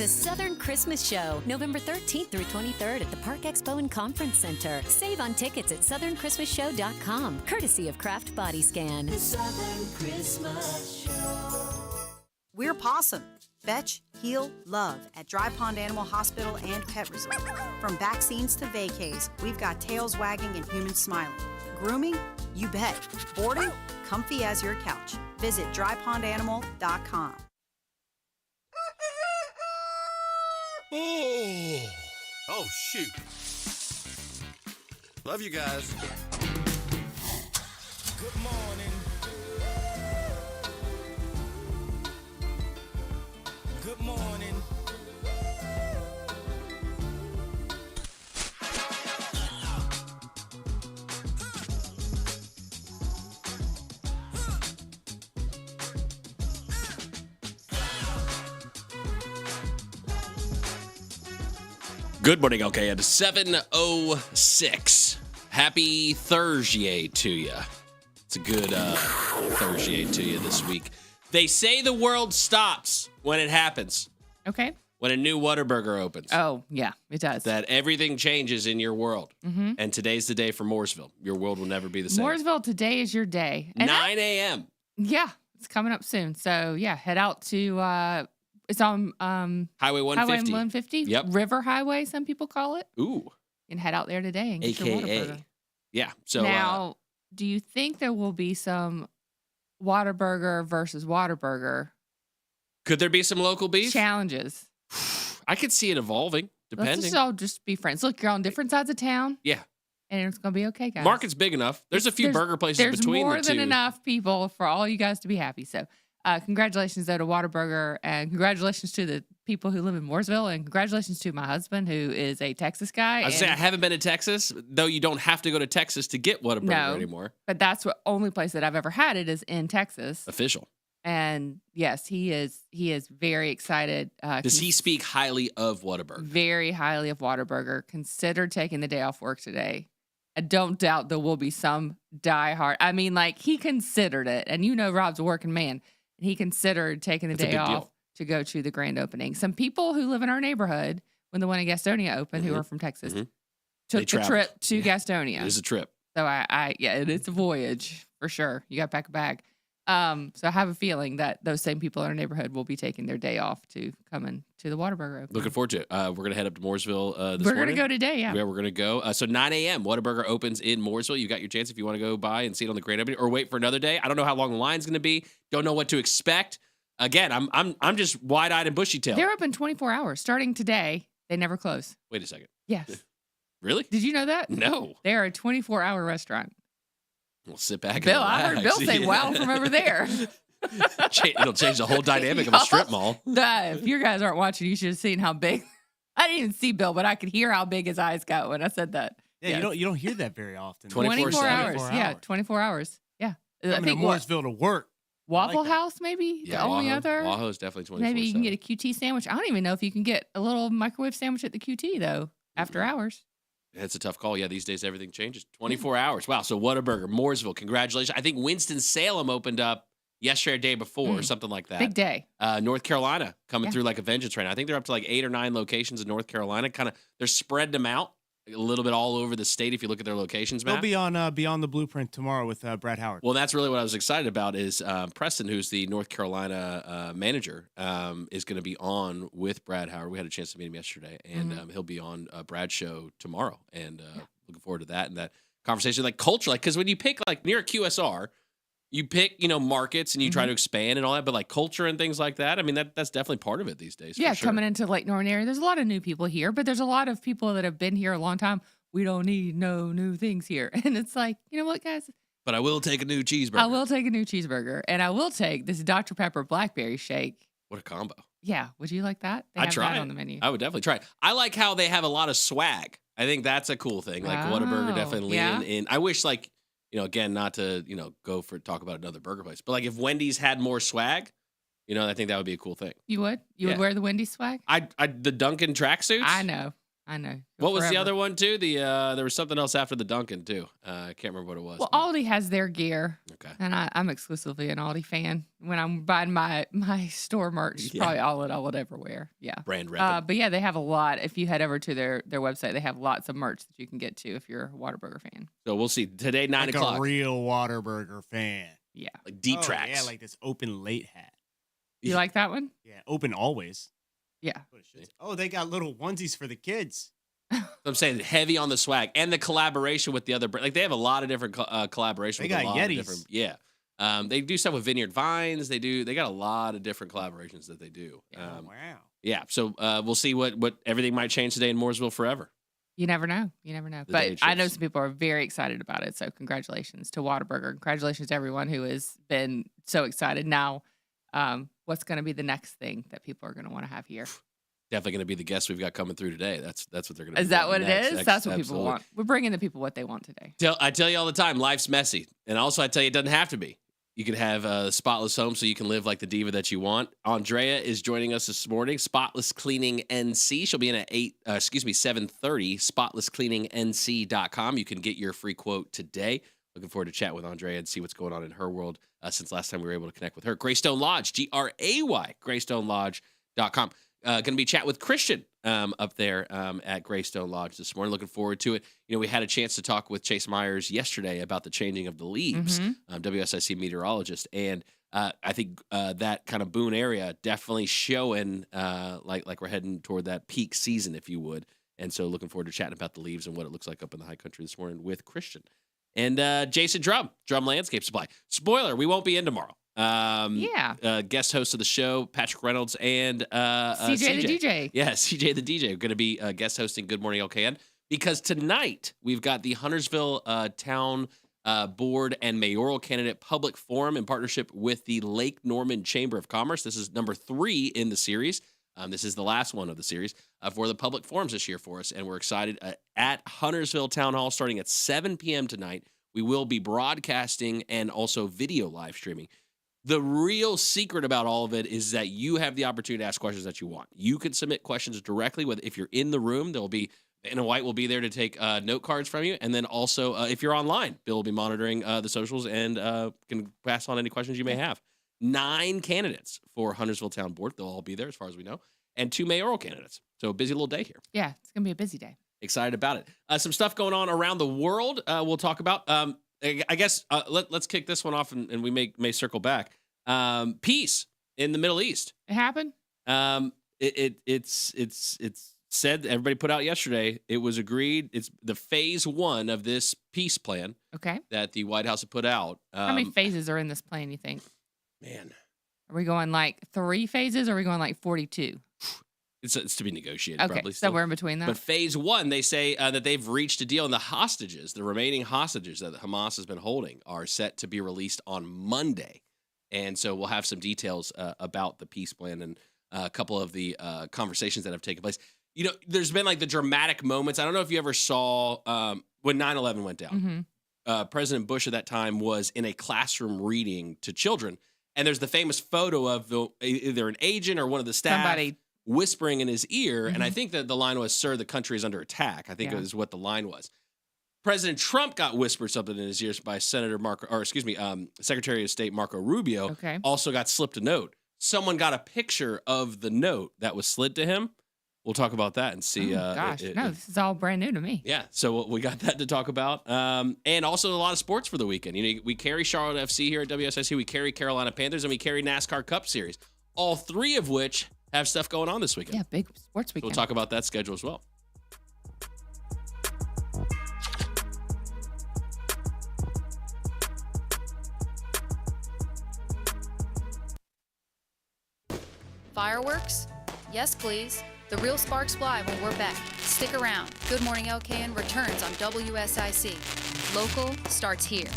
The Southern Christmas Show, November 13th through 23rd at the Park Expo and Conference Center. Save on tickets at southernchristmasshow.com, courtesy of Kraft Body Scan. The Southern Christmas Show. We're Possum. Fetch, heal, love at Dry Pond Animal Hospital and Pet Resort. From vaccines to vacays, we've got tails wagging and humans smiling. Grooming? You bet. Boarding? Comfy as your couch. Visit drypondanimal.com. Oh, shoot. Love you guys. Good morning. Good morning. Good morning, okay, at 7:06. Happy Thursday to you. It's a good Thursday to you this week. They say the world stops when it happens. Okay. When a new Whataburger opens. Oh, yeah, it does. That everything changes in your world. Mm-hmm. And today's the day for Mooresville. Your world will never be the same. Mooresville, today is your day. And 9 a.m. Yeah, it's coming up soon. So, yeah, head out to, it's on Highway 150. Highway 150. Yep. River Highway, some people call it. Ooh. And head out there today and get your AKA. Whataburger. Yeah. So now, do you think there will be some Whataburger versus Whataburger could there be some local beef? challenges? I could see it evolving, depending. Let's just all just be friends. Look, you're on different sides of town. Yeah. And it's going to be okay, guys. Market's big enough. There's a few burger places between the two. There's more than enough people for all you guys to be happy. So congratulations, though, to Whataburger. And congratulations to the people who live in Mooresville. And congratulations to my husband, who is a Texas guy. I was saying, I haven't been to Texas, though you don't have to go to Texas to get Whataburger anymore. But that's the only place that I've ever had it is in Texas. Official. And yes, he is very excited. Does he speak highly of Whataburger? Very highly of Whataburger. Considered taking the day off work today. I don't doubt there will be some diehard. I mean, like, he considered it. And you know Rob's a working man. And he considered taking the day off to go to the grand opening. Some people who live in our neighborhood, when the one in Gastonia opened, who are from Texas, took the trip to Gastonia. It is a trip. So it's a voyage for sure. You got to pack a bag. So I have a feeling that those same people in our neighborhood will be taking their day off to come in to the Whataburger opening. Looking forward to it. We're going to head up to Mooresville this morning. We're going to go today, yeah. Yeah, we're going to go. So 9 a.m. Whataburger opens in Mooresville. You got your chance if you want to go by and see it on the grand opening or wait for another day. I don't know how long the line's going to be. Don't know what to expect. Again, I'm just wide-eyed and bushy-tailed. They're open 24 hours. Starting today, they never close. Wait a second. Yes. Really? Did you know that? No. They are a 24-hour restaurant. We'll sit back Bill, and relax. I heard Bill say wow from over there. It'll change the whole dynamic of a strip mall. If you guys aren't watching, you should have seen how big. I didn't even see Bill, but I could hear how big his eyes got when I said that. Yeah, you don't hear that very often. 24 hours. Yeah, 24 hours. Yeah. I think Mooresville to work. Waffle House, maybe? Yeah, the only other. Waho is definitely 24/7. Maybe you can get a QT sandwich. I don't even know if you can get a little microwave sandwich at the QT, though, after hours. It's a tough call. Yeah, these days everything changes. 24 hours. Wow. So Whataburger, Mooresville, congratulations. I think Winston-Salem opened up yesterday or day before or something like that. Big day. North Carolina coming through like a vengeance right now. I think they're up to like 8 or 9 locations in North Carolina. They're spreading them out a little bit all over the state if you look at their locations map. They'll be on Beyond the Blueprint tomorrow with Brad Howard. Well, that's really what I was excited about is Preston, who's the North Carolina manager, is going to be on with Brad Howard. We had a chance to meet him yesterday, and he'll be on Brad's show tomorrow. And looking forward to that and that conversation. Like culture, because when you pick like near QSR, you pick, markets and you try to expand and all that, but like culture and things like that, I mean, that's definitely part of it these days. Yeah, for sure. coming into Lake Norman area, there's a lot of new people here, but there's a lot of people that have been here a long time. We don't need no new things here. And it's like, you know what, guys? But I will take a new cheeseburger. I will take a new cheeseburger, and I will take this Dr. Pepper Blackberry Shake. What a combo. Yeah, would you like that? They I'd have try that it on the menu. I would definitely try it. I like how they have a lot of swag. I think that's a cool thing. Like Whataburger definitely leaning in. I wish again, not to, talk about another burger place, but like if Wendy's had more swag, I think that would be a cool thing. You would? You would wear the Wendy's swag? The Dunkin' tracksuits? I know. I know. What was the other one too? There was something else after the Dunkin' too. I can't remember what it was. Well, Aldi has their gear. Okay. And I'm exclusively an Aldi fan. When I'm buying my store merch, it's probably all I would ever wear. Yeah. Brand rep. But yeah, they have a lot. If you head over to their website, they have lots of merch that you can get to if you're a Whataburger fan. So we'll see. Today, 9 like o'clock. a real Whataburger fan. Yeah. Like deep tracks. Yeah, like this open late hat. You like that one? Yeah, open always. Yeah. Oh, they got little onesies for the kids. I'm saying heavy on the swag and the collaboration with the other brand. Like they have a lot of different collaborations. They with got a lot Yetis. Of different, yeah. They do stuff with Vineyard Vines. They got a lot of different collaborations that they do. Wow. Yeah. So we'll see what everything might change today in Mooresville forever. You never know. You never know. The day But it I know shifts. some people are very excited about it. So congratulations to Whataburger. Congratulations to everyone who has been so excited. Now, what's going to be the next thing that people are going to want to have here? Definitely going to be the guests we've got coming through today. That's what they're going to. Is that what it is? Next, That's what people absolutely. want. We're bringing the people what they want today. I tell you all the time, life's messy, and also I tell you it doesn't have to be. You can have a spotless home so you can live like the diva that you want. Andrea is joining us this morning. Spotless Cleaning NC. She'll be in at 7:30. SpotlessCleaningNC.com. You can get your free quote today. Looking forward to chat with Andrea and see what's going on in her world since last time we were able to connect with her. Graystone Lodge, GRAY, GraystonLodge.com. Going to be chat with Christian up there at Graystone Lodge this morning. Looking forward to it. You know, we had a chance to talk with Chase Myers yesterday about the changing of the leaves, WSIC meteorologist, and I think that kind of Boone area definitely showing like we're heading toward that peak season, if you would. And so looking forward to chatting about the leaves and what it looks like up in the high country this morning with Christian. And Jason Drum Landscape Supply. Spoiler, we won't be in tomorrow. Guest host of the show, Patrick Reynolds and CJ the DJ. Yeah, CJ the DJ. We're going to be guest hosting Good Morning LKN because tonight we've got the Huntersville Town Board and Mayoral Candidate Public Forum in partnership with the Lake Norman Chamber of Commerce. This is number 3 in the series. This is the last one of the series for the public forums this year for us, and we're excited. At Huntersville Town Hall starting at 7 p.m. tonight, we will be broadcasting and also video live streaming. The real secret about all of it is that you have the opportunity to ask questions that you want. You can submit questions directly. If you're in the room, there'll be Anna White will be there to take note cards from you. And then also, if you're online, Bill will be monitoring the socials and can pass on any questions you may have. 9 candidates for Huntersville Town Board. They'll all be there as far as we know. And 2 mayoral candidates. So a busy little day here. Yeah, it's going to be a busy day. Excited about it. Some stuff going on around the world we'll talk about. I guess let's kick this one off and we may circle back. Peace in the Middle East. It happened? It's said, everybody put out yesterday, it was agreed. It's the phase 1 of this peace plan that the White House had put out. How many phases are in this plan, you think? Man. Are we going like 3 phases or are we going like 42? It's to be negotiated, okay, probably. Still. Somewhere in between that. But phase 1, they say that they've reached a deal, and the remaining hostages that Hamas has been holding are set to be released on Monday. And so we'll have some details about the peace plan and a couple of the conversations that have taken place. You know, there's been like the dramatic moments. I don't know if you ever saw when 9/11 went down. President Bush at that time was in a classroom reading to children. And there's the famous photo of either an agent or one of the staff whispering in his ear. And I think that the line was, "Sir, the country is under attack." I think it was what the line was. President Trump got whispered something in his ears by Secretary of State Marco Rubio. Also got slipped a note. Someone got a picture of the note that was slid to him. We'll talk about that and see. This is all brand new to me. Yeah, so we got that to talk about. And also a lot of sports for the weekend. You know, we carry Charlotte FC here at WSIC. We carry Carolina Panthers, and we carry NASCAR Cup Series. All 3 of which have stuff going on this weekend. Yeah, big sports weekend. So we'll talk about that schedule as well. Fireworks? Yes, please. The real sparks fly when we're back. Stick around. Good Morning LKN returns on WSIC. Local starts here.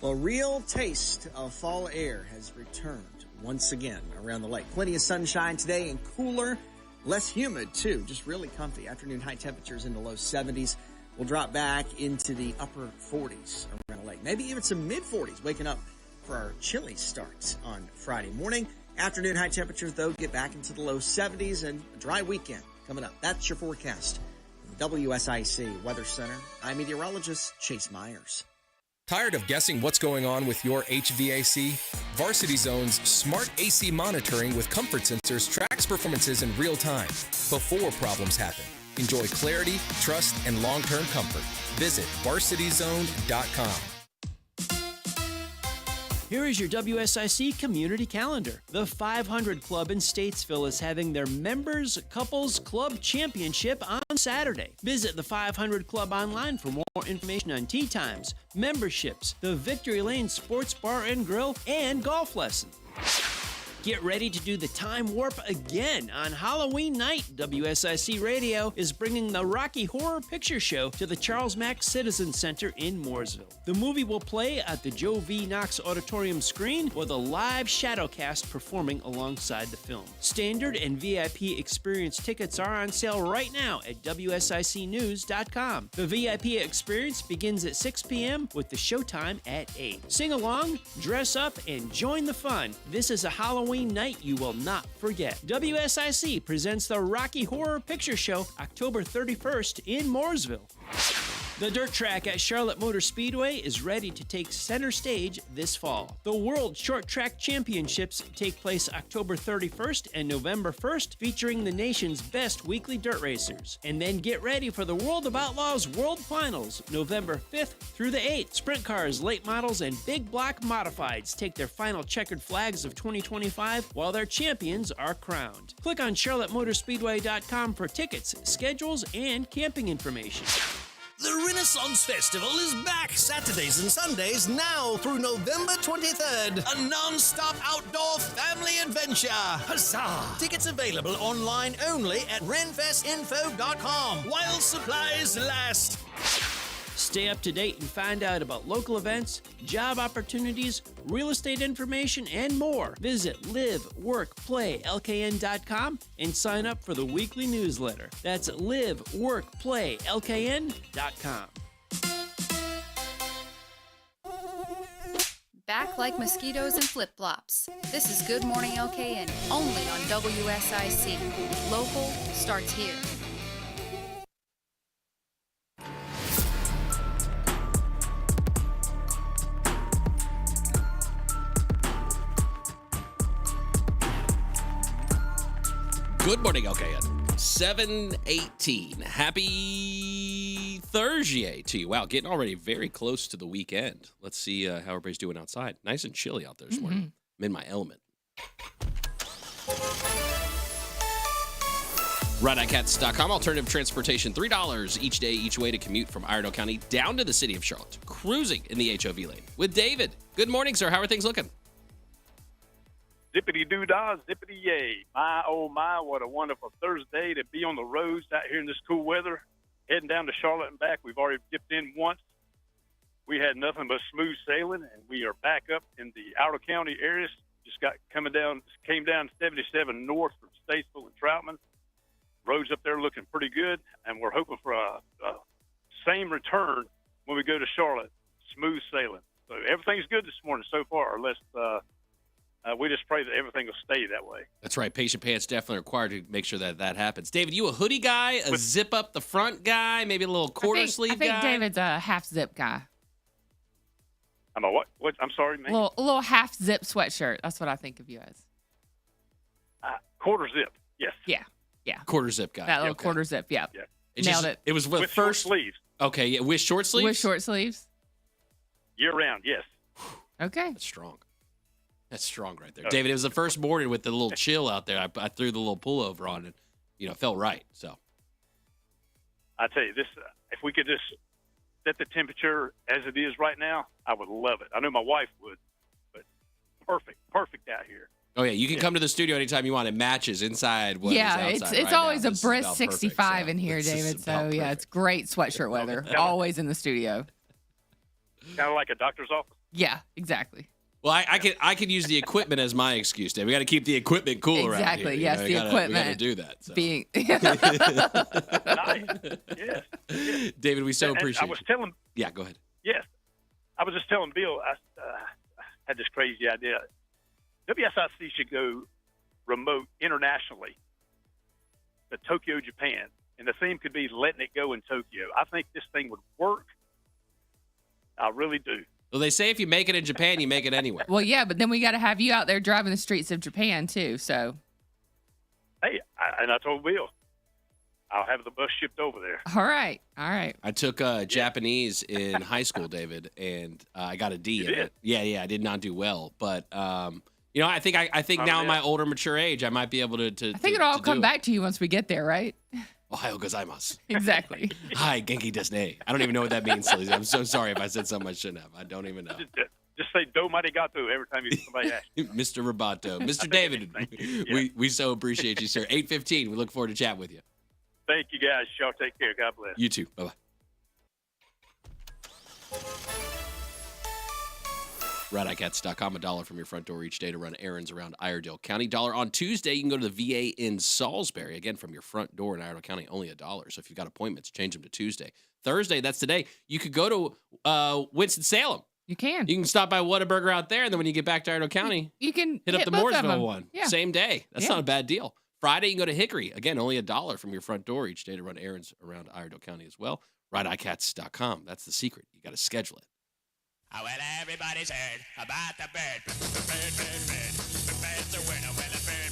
Well, a real taste of fall air has returned once again around the lake. Plenty of sunshine today and cooler, less humid too. Just really comfy. Afternoon high temperatures in the low 70s. We'll drop back into the upper 40s around the lake. Maybe even some mid 40s waking up for our chilly starts on Friday morning. Afternoon high temperatures, though, get back into the low 70s and a dry weekend coming up. That's your forecast. From the WSIC Weather Center, I'm meteorologist Chase Myers. Tired of guessing what's going on with your HVAC? Varsity Zone's smart AC monitoring with comfort sensors tracks performances in real time before problems happen. Enjoy clarity, trust, and long-term comfort. Visit varsityzone.com. Here is your WSIC community calendar. The 500 Club in Statesville is having their Members Couples Club Championship on Saturday. Visit the 500 Club online for more information on tee times, memberships, the Victory Lane Sports Bar and Grill, and golf lessons. Get ready to do the time warp again on Halloween night. WSIC Radio is bringing the Rocky Horror Picture Show to the Charles Mack Citizen Center in Mooresville. The movie will play at the Joe V. Knox Auditorium screen with a live shadowcast performing alongside the film. Standard and VIP experience tickets are on sale right now at WSICnews.com. The VIP experience begins at 6 p.m. with the showtime at 8. Sing along, dress up, and join the fun. This is a Halloween night you will not forget. WSIC presents the Rocky Horror Picture Show October 31st in Mooresville. The dirt track at Charlotte Motor Speedway is ready to take center stage this fall. The World Short Track Championships take place October 31st and November 1st, featuring the nation's best weekly dirt racers. And then get ready for the World of Outlaws World Finals, November 5th through the 8th. Sprint cars, late models, and big block modifieds take their final checkered flags of 2025 while their champions are crowned. Click on charlottemotorspeedway.com for tickets, schedules, and camping information. The Renaissance Festival is back Saturdays and Sundays now through November 23rd. A non-stop outdoor family adventure. Huzzah! Tickets available online only at renfestinfo.com while supplies last. Stay up to date and find out about local events, job opportunities, real estate information, and more. Visit liveworkplaylkn.com and sign up for the weekly newsletter. That's liveworkplaylkn.com. Back like mosquitoes and flip-flops. This is Good Morning LKN, only on WSIC. Local starts here. Good morning, LKN. 7:18. Happy Thursday to you. Wow, getting already very close to the weekend. Let's see how everybody's doing outside. Nice and chilly out there this morning. I'm in my element. RideICATS.com. Alternative transportation, $3 each day, each way to commute from Iredell County down to the city of Charlotte. Cruising in the HOV lane with David. Good morning, sir. How are things looking? Zippity-doo-dah, zippity-yay. My, oh my, what a wonderful Thursday to be on the roads out here in this cool weather. Heading down to Charlotte and back. We've already dipped in once. We had nothing but smooth sailing, and we are back up in the Outer County areas. Just came down 77 north from Statesville and Troutman. Roads up there looking pretty good, and we're hoping for a same return when we go to Charlotte. Smooth sailing. So everything's good this morning so far, unless we just pray that everything will stay that way. That's right. Patient pants definitely required to make sure that happens. David, you a hoodie guy, a zip up the front guy, maybe a little quarter sleeve guy? I think David's a half zip guy. I'm a what? I'm sorry, man. A little half zip sweatshirt. That's what I think of you as. Quarter zip. Yes. Yeah. Quarter zip guy. That little quarter zip. Yeah. Nailed it. It was with first short sleeves. Okay. Yeah. With short sleeves. With short sleeves. Year round. Yes. Okay. That's strong. That's strong right there. David, it was the first morning with the little chill out there. I threw the little pullover on and, it felt right. So I tell you, this, if we could just set the temperature as it is right now, I would love it. I know my wife would, but perfect out here. Oh, yeah. You can come to the studio anytime you want. It matches inside what is outside it's right always now. a brisk 65 in here, David. So, yeah, it's great sweatshirt weather. Always in the studio. Kind of like a doctor's office. Yeah, exactly. Well, I could use the equipment as my excuse, Dave. We got to keep the equipment cool around here. Exactly. Yes, the equipment. We got to do that. So. Nice. Yes. David, we so appreciate. I was telling. Yeah, go ahead. Yes, I was just telling Bill. I had this crazy idea. WSIC should go remote internationally to Tokyo, Japan. And the theme could be letting it go in Tokyo. I think this thing would work. I really do. Well, they say if you make it in Japan, you make it anywhere. Well, yeah, but then we got to have you out there driving the streets of Japan too. So, Hey, I told Bill, I'll have the bus shipped over there. all right. I took Japanese in high school, David, and I got a D in it. Yeah, I did not do well, but I think now in my older, mature age, I might be able to. I think it'll all come back to you once we get there, right? Ohio gozaimasu. Exactly. Hi, genki desu. I don't even know what that means, Lizzie. I'm so sorry if I said something I shouldn't have. I don't even know. Just say "do marigato" every time somebody asks. Mr. Roboto. Mr. David, we so appreciate you, sir. 8:15. We look forward to chat with you. Thank you, guys. Y'all take care. God bless. You too. Bye-bye. RideICATS.com, $1 from your front door each day to run errands around Iredell County. $1 on Tuesday, you can go to the VA in Salisbury. Again, from your front door in Iredell County, only $1. So if you've got appointments, change them to Tuesday. Thursday, that's today. You could go to Winston-Salem. You can. You can stop by Whataburger out there, and then when you get back to Iredell County, you can hit up the both of Mooresville them. one. Yeah. Same day. That's not a bad deal. Friday, you can go to Hickory. Again, only $1 from your front door each day to run errands around Iredell County as well. RideICATS.com. That's the secret. You got to schedule it. Oh, well, everybody's heard about the bird. Bird's a winner. Well, a bird.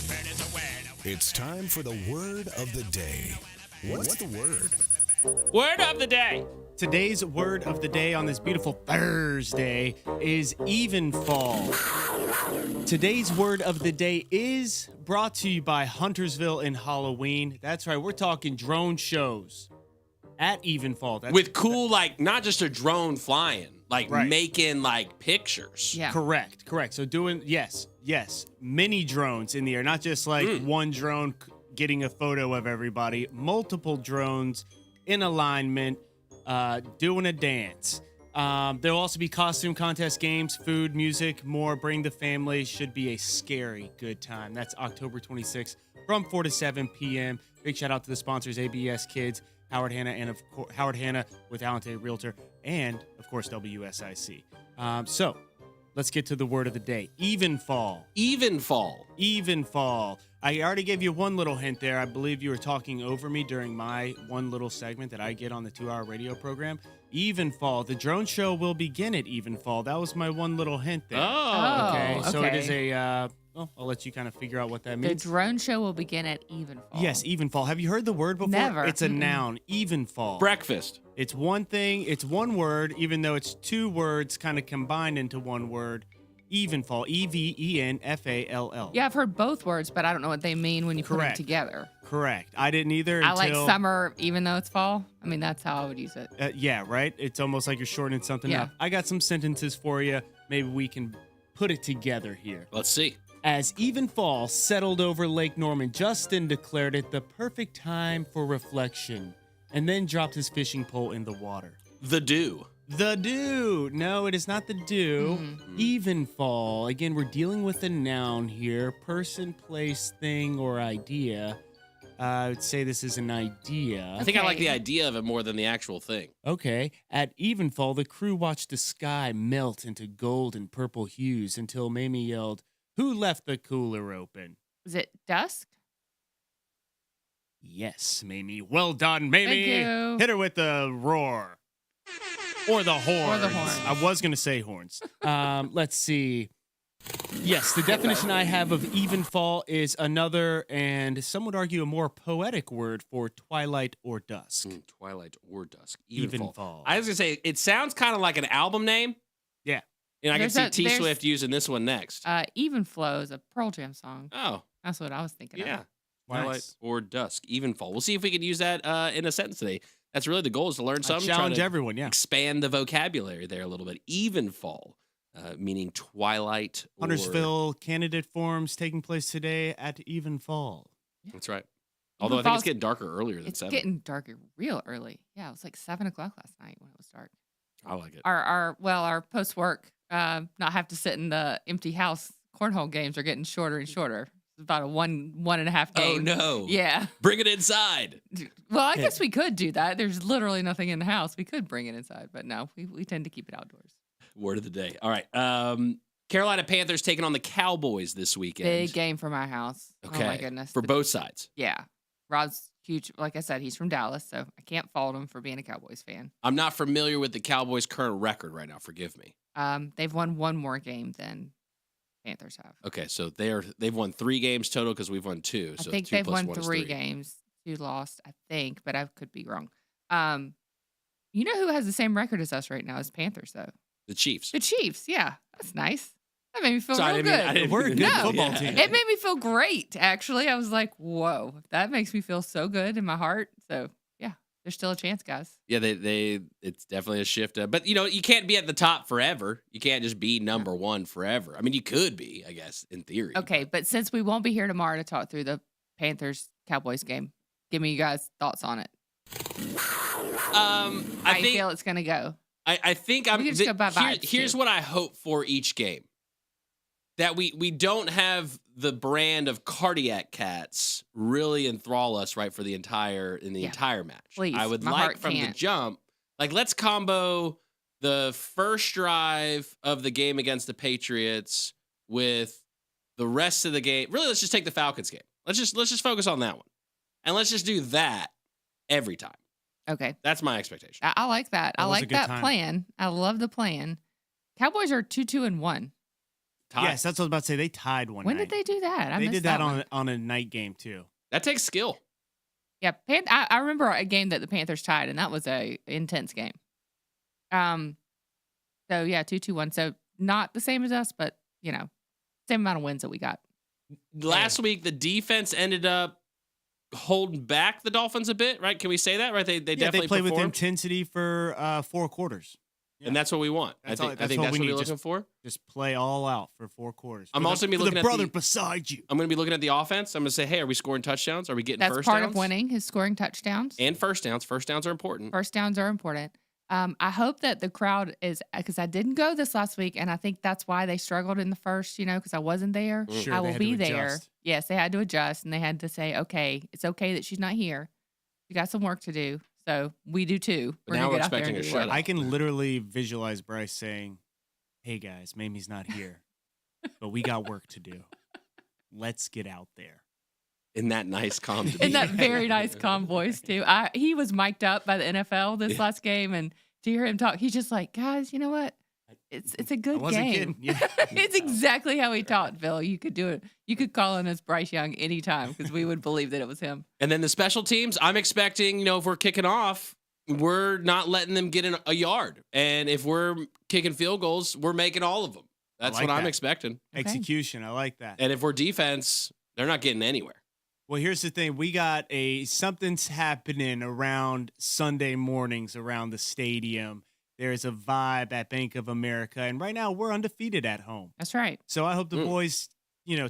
Bird is a winner. It's time for the word of the day. What's the word? Word of the day. Today's word of the day on this beautiful Thursday is evenfall. Today's word of the day is brought to you by Huntersville and Halloween. That's right, we're talking drone shows at evenfall. With cool, not just a drone flying, Right. making pictures. Yeah. Correct. So doing, yes, mini drones in the air, not just one drone getting a photo of everybody, multiple drones in alignment, doing a dance. There'll also be costume contest, games, food, music, more. Bring the family. Should be a scary good time. That's October 26th from 4 to 7 p.m. Big shout out to the sponsors, ABS Kids, Howard Hanna, and of course Howard Hanna with Alante Realtor, and of course WSIC. So let's get to the word of the day. Evenfall. I already gave you one little hint there. I believe you were talking over me during my one little segment that I get on the 2-hour radio program. Evenfall. The drone show will begin at Evenfall. That was my one little hint there. Oh, okay. So it okay. is a, I'll let you kind of figure out what that The means. drone show will begin at Evenfall. Yes, Evenfall. Have you heard the word before? Never. It's a noun. Evenfall. Breakfast. It's one thing. It's one word, even though it's two words kind of combined into one word. Evenfall. Evenfall. Yeah, I've heard both words, but I don't know what they mean when you put them Correct. together. Correct. I didn't either. I like until, summer, even though it's fall. I mean, that's how I would use it. Yeah, right? It's almost like you're shortening something Yeah. up. I got some sentences for you. Maybe we can put it together here. Let's see. As Evenfall settled over Lake Norman, Justin declared it the perfect time for reflection and then dropped his fishing pole in the water. The dew. The dew. No, it is not the dew. Evenfall. Again, we're dealing with a noun here. Person, place, thing, or idea. I would say this is an idea. I think I like the idea of it more than the actual thing. Okay. At Evenfall, the crew watched the sky melt into gold and purple hues until Mamie yelled, "Who left the cooler open?" Is it dusk? Yes, Mamie. Well done, Mamie. Thank you. Hit her with the roar. Or the horns. I was going to say horns. Let's see. Yes, the definition I have of evenfall is another, and some would argue a more poetic word for twilight or dusk. Twilight or dusk. Evenfall. I was going to say, it sounds kind of like an album name. Yeah. And I can There's see there's- T-Swift using this one next. Even Flow is a Pearl Jam song. Oh. That's what I was thinking Yeah. of. Twilight Nice. or dusk. Evenfall. We'll see if we can use that in a sentence today. That's really the goal, is to learn something. Challenge try to everyone, yeah. expand the vocabulary there a little bit. Evenfall, meaning twilight. Or... Huntersville candidate forums taking place today at Evenfall. That's right. Although I think it's Evenfall's- getting darker earlier than It's 7. getting darker real early. Yeah, it was like 7 o'clock last night when it was dark. I like it. Our post work, not have to sit in the empty house cornhole games are getting shorter and shorter. It's about a 1.5 game. Oh, no. Yeah. Bring it inside. Well, I guess we could do that. There's literally nothing in the house. We could bring it inside, but no, we tend to keep it outdoors. Word of the day. All right. Carolina Panthers taking on the Cowboys this weekend. Big game for my house. Okay. Oh, my goodness. For both sides. Yeah. Rod's huge. Like I said, he's from Dallas, so I can't fault him for being a Cowboys fan. I'm not familiar with the Cowboys' current record right now. Forgive me. They've won one more game than Panthers have. Okay, so they've won 3 games total because we've won 2. So I think 2 they've plus won 1 is 3 3 games. 2 lost, I think, but I could be wrong. You know who has the same record as us right now as Panthers, though? The Chiefs. The Chiefs, yeah. That's nice. That made me feel Sorry, real I didn't mean- good. I didn't We're a mean- good No. football Yeah. team. It made me feel great, actually. I was like, whoa, that makes me feel so good in my heart. So, yeah, there's still a chance, guys. Yeah, it's definitely a shift. But, you can't be at the top forever. You can't just be number 1 forever. I mean, you could be, I guess, in theory. Okay, but since we won't be here tomorrow to talk through the Panthers-Cowboys game, give me you guys' thoughts on it. How you feel it's going to go? I think I'm. We can just go by vibes, Here's too. what I hope for each game: that we don't have the brand of cardiac cats really enthrall us right for the entire match. Please, I would my like heart from the can't. jump, like let's combo the first drive of the game against the Patriots with the rest of the game. Really, let's just take the Falcons game. Let's just focus on that one, and let's just do that every time. Okay. That's my expectation. I like that. I That was a like good that time. plan. I love the plan. Cowboys are 2-2-1. Tied. Yes, that's what I was about to say. They tied one When night. did they do that? I They missed did that one. on a night game, too. That takes skill. Yeah, I remember a game that the Panthers tied, and that was a intense game. So yeah, 2-2-1. So not the same as us, but same amount of wins that we got. Last week, the defense ended up holding back the Dolphins a bit, right? Can we say that, right? They definitely they played with performed, intensity for 4 quarters. and that's what we want. That's I all- think that's that's what what we we're need. looking for. Just play all out for 4 quarters. I'm For also the, gonna be for looking the at brother the- beside you. I'm going to be looking at the offense. I'm going to say, hey, are we scoring touchdowns? Are we getting That's first part downs? of winning is scoring touchdowns. And first downs. First downs are important. First downs are important. I hope that the crowd is, because I didn't go this last week, and I think that's why they struggled in the first, because I wasn't there. Sure, I they will had be to there. adjust. Yes, they had to adjust, and they had to say, okay, it's okay that she's not here. You got some work to do. So we do too. But now gonna we're get out there expecting and a do the work. shutout. I can literally visualize Bryce saying, hey, guys, Mamie's not here, but we got work to do. Let's get out there. In that nice, calm In demeanor. that very nice, calm voice too. He was mic'd up by the NFL this last game, and to hear him talk, he's just like, guys, you know what? It's a good I wasn't game. kidding. Yeah. It's exactly how he talked, Phil. You could do it. You could call him as Bryce Young anytime because we would believe that it was him. And then the special teams, I'm expecting, if we're kicking off, we're not letting them get in a yard. And if we're kicking field goals, we're making all of them. That's like what I'm that. expecting. Execution. I like that. And if we're defense, they're not getting anywhere. Well, here's the thing. We got something's happening around Sunday mornings around the stadium. There's a vibe at Bank of America. And right now we're undefeated at home. That's right. So I hope the boys,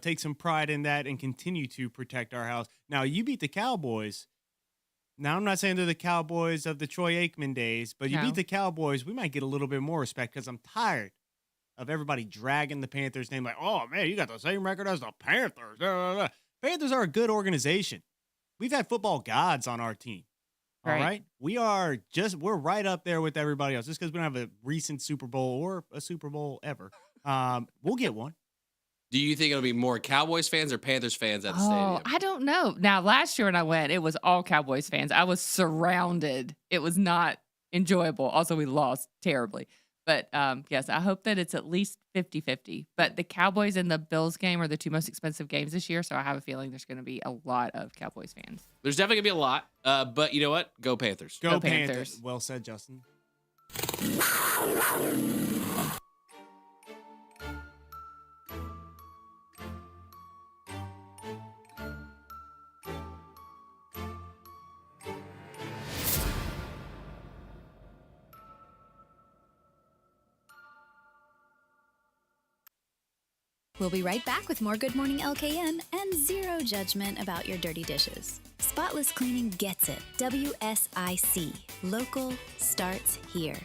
take some pride in that and continue to protect our house. Now, you beat the Cowboys. Now, I'm not saying they're the Cowboys of the Troy Aikman days, but you No. beat the Cowboys. We might get a little bit more respect because I'm tired of everybody dragging the Panthers' name like, oh, man, you got the same record as the Panthers. Panthers are a good organization. We've had football gods on our team. All right. We're right up there with everybody else. Just because we don't have a recent Super Bowl or a Super Bowl ever. We'll get one. Do you think it'll be more Cowboys fans or Panthers fans at the Oh, stadium? I don't know. Now, last year when I went, it was all Cowboys fans. I was surrounded. It was not enjoyable. Also, we lost terribly. But yes, I hope that it's at least 50-50. But the Cowboys and the Bills game are the 2 most expensive games this year, so I have a feeling there's going to be a lot of Cowboys fans. There's definitely going to be a lot. But you know what? Go Panthers. Go Panthers. Panthers. Well said, Justin. We'll be right back with more Good Morning LKN and zero judgment about your dirty dishes. Spotless cleaning gets it. WSIC. Local starts here.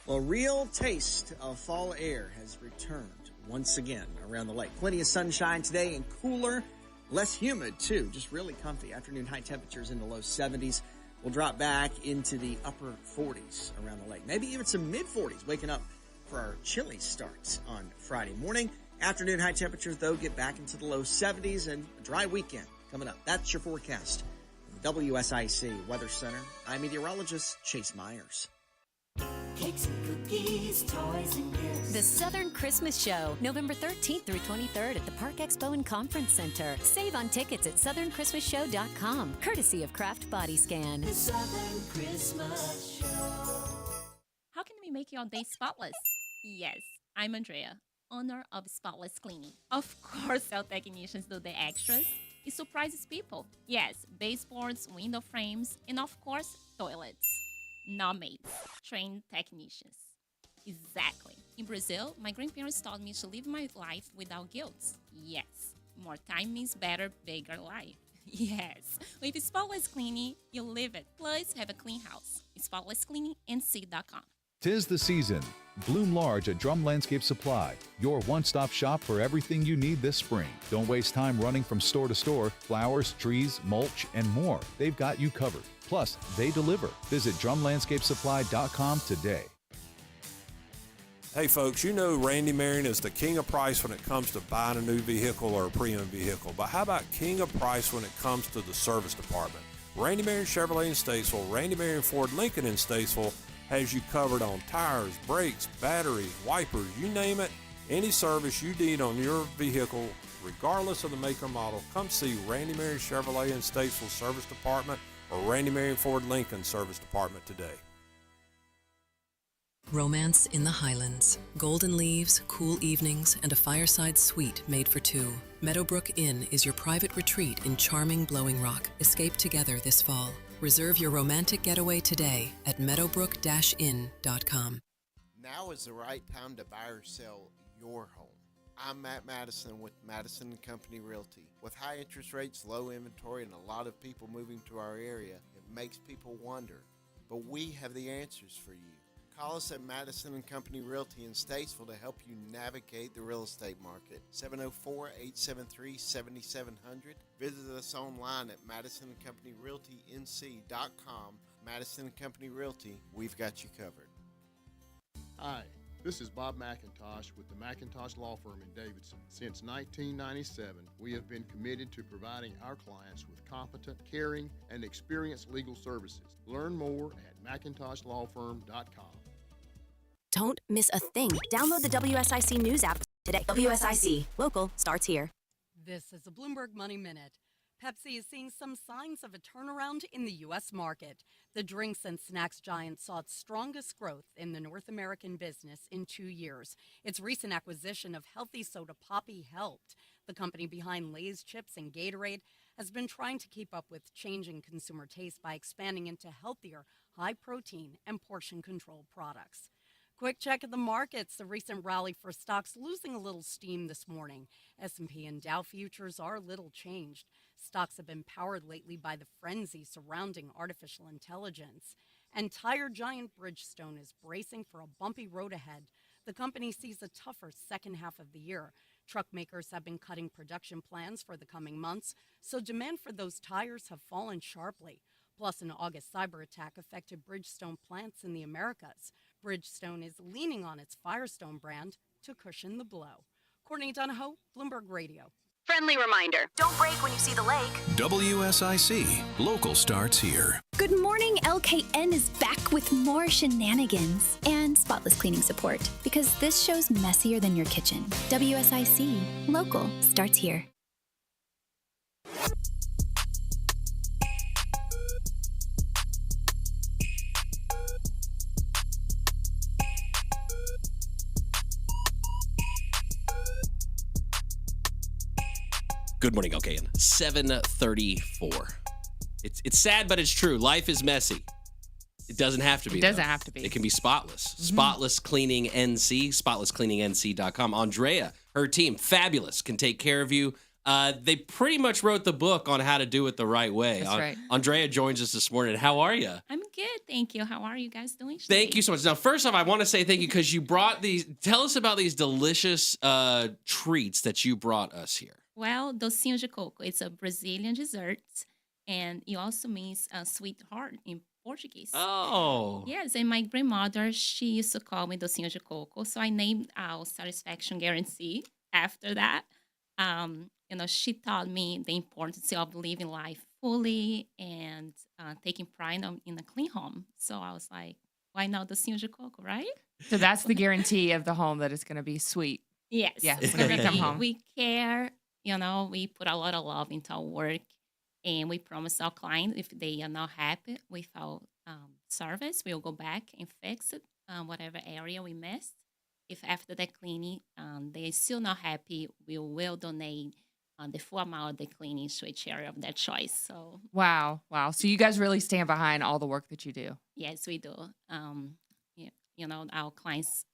Well, real taste of fall air has returned once again around the lake. Plenty of sunshine today and cooler, less humid too. Just really comfy. Afternoon high temperatures in the low 70s. We'll drop back into the upper 40s around the lake. Maybe even some mid 40s waking up for our chilly starts on Friday morning. Afternoon high temperatures, though, get back into the low 70s and a dry weekend coming up. That's your forecast. From the WSIC Weather Center, I'm meteorologist Chase Myers. Cakes and cookies, toys and gifts. The Southern Christmas Show, November 13th through 23rd at the Park Expo and Conference Center. Save on tickets at southernChristmasShow.com, courtesy of Kraft Body Scan. The Southern Christmas Show. How can we make your day spotless? Yes, I'm Andrea, owner of Spotless Cleaning. Of course, our technicians do the extras. It surprises people. Yes, baseboards, window frames, and of course, toilets. Not maids, trained technicians. Exactly. In Brazil, my grandparents taught me to live my life without guilt. Yes, more time means better, bigger life. Yes, with Spotless Cleaning, you live it. Plus, have a clean house. SpotlessCleaningNC.com. 'Tis the season. Bloom large at Drum Landscape Supply, your one-stop shop for everything you need this spring. Don't waste time running from store to store. Flowers, trees, mulch, and more. They've got you covered. Plus, they deliver. Visit drumlandscapesupply.com today. Hey folks, you know Randy Marion is the king of price when it comes to buying a new vehicle or a pre-owned vehicle. But how about king of price when it comes to the service department? Randy Marion Chevrolet in Statesville, Randy Marion Ford Lincoln in Statesville has you covered on tires, brakes, batteries, wipers, you name it. Any service you need on your vehicle, regardless of the make or model, come see Randy Marion Chevrolet in Statesville Service Department or Randy Marion Ford Lincoln Service Department today. Romance in the Highlands. Golden leaves, cool evenings, and a fireside suite made for two. Meadowbrook Inn is your private retreat in charming Blowing Rock. Escape together this fall. Reserve your romantic getaway today at meadowbrook-inn.com. Now is the right time to buy or sell your home. I'm Matt Madison with Madison & Company Realty. With high interest rates, low inventory, and a lot of people moving to our area, it makes people wonder. But we have the answers for you. Call us at Madison & Company Realty in Statesville to help you navigate the real estate market. 704-873-7700. Visit us online at MadisonandCompanyRealtyNC.com. Madison & Company Realty, we've got you covered. Hi, this is Bob McIntosh with the McIntosh Law Firm in Davidson. Since 1997, we have been committed to providing our clients with competent, caring, and experienced legal services. Learn more at McIntoshLawFirm.com. Don't miss a thing. Download the WSIC News app today. WSIC. Local starts here. This is a Bloomberg Money Minute. Pepsi is seeing some signs of a turnaround in the U.S. market. The drinks and snacks giant saw its strongest growth in the North American business in 2 years. Its recent acquisition of healthy soda Poppi helped. The company behind Lay's chips and Gatorade has been trying to keep up with changing consumer taste by expanding into healthier, high-protein, and portion-controlled products. Quick check of the markets. The recent rally for stocks losing a little steam this morning. S&P and Dow futures are little changed. Stocks have been powered lately by the frenzy surrounding artificial intelligence. And tire giant Bridgestone is bracing for a bumpy road ahead. The company sees a tougher second half of the year. Truck makers have been cutting production plans for the coming months, so demand for those tires have fallen sharply. Plus, an August cyber attack affected Bridgestone plants in the Americas. Bridgestone is leaning on its Firestone brand to cushion the blow. Courtney Donahoe, Bloomberg Radio. Friendly reminder, don't brake when you see the lake. WSIC. Local starts here. Good morning, LKN is back with more shenanigans and spotless cleaning support because this show's messier than your kitchen. WSIC. Local starts here. Good morning, LKN. 7:34. It's sad, but it's true. Life is messy. It doesn't have to be. It doesn't have to be. It can be spotless. Spotless Cleaning NC, spotlesscleaningnc.com. Andrea, her team, fabulous, can take care of you. They pretty much wrote the book on how to do it the right way. That's right. Andrea joins us this morning. How are you? I'm good, thank you. How are you guys doing today? Thank you so much. Now, first off, I want to say thank you because you brought these. Tell us about these delicious treats that you brought us here. Well, docinho de coco. It's a Brazilian dessert, and it also means sweetheart in Portuguese. Oh. Yes, and my grandmother, she used to call me Docinho de Coco. So I named our satisfaction guarantee after that. She taught me the importance of living life fully and taking pride in a clean home. So I was like, why not Docinho de Coco, right? So that's the guarantee of the home that it's going to be sweet. Yes. Yeah, when we come home. We care, we put a lot of love into our work, and we promise our clients if they are not happy with our service, we'll go back and fix it, whatever area we missed. If after the cleaning they're still not happy, we will donate the full amount of the cleaning to a charity of their choice. So Wow. So you guys really stand behind all the work that you do. yes, we do. Our clients.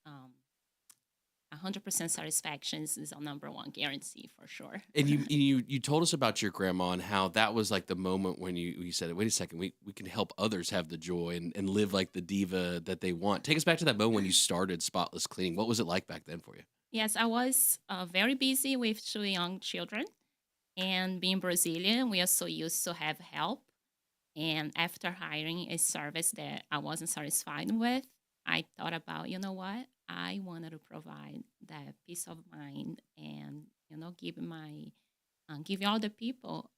100% satisfaction is our number one guarantee for sure. And you told us about your grandma and how that was like the moment when you said, wait a second, we can help others have the joy and live like the diva that they want. Take us back to that moment when you started Spotless Cleaning. What was it like back then for you? Yes, I was very busy with 2 young children. And being Brazilian, we are so used to have help. And after hiring a service that I wasn't satisfied with, I thought about, you know what? I wanted to provide that peace of mind and, give all the people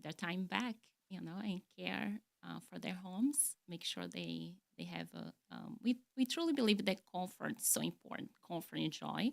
their time back, and care for their homes, make sure they have we truly believe that comfort is so important, comfort and joy.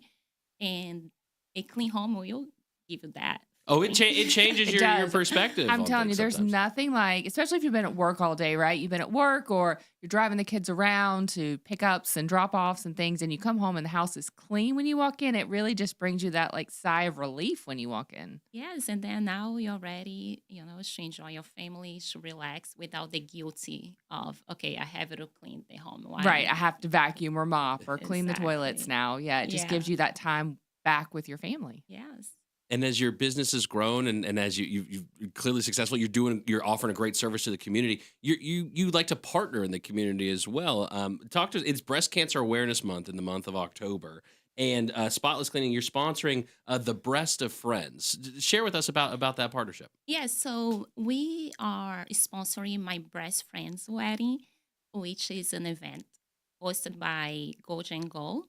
And a clean home will give you that. Oh, it changes It your does. perspective. I'm on telling you, things there's sometimes. nothing like, especially if you've been at work all day, right? You've been at work or you're driving the kids around to pickups and drop offs and things, and you come home and the house is clean when you walk in. It really just brings you that like sigh of relief when you walk in. Yes, and then now you're ready, to enjoy your family, to relax without the guilty of, okay, I have to clean the home. Why? Right. I have to vacuum or mop or clean the toilets Exactly. now. Yeah. It just Yeah. gives you that time back with your family. Yes. And as your business has grown and as you're clearly successful, you're offering a great service to the community. You like to partner in the community as well. Talk to us. It's Breast Cancer Awareness Month in the month of October, and Spotless Cleaning. You're sponsoring the Breast of Friends. Share with us about that partnership. Yes, so we are sponsoring my best friend's wedding, which is an event hosted by Gold and Gold.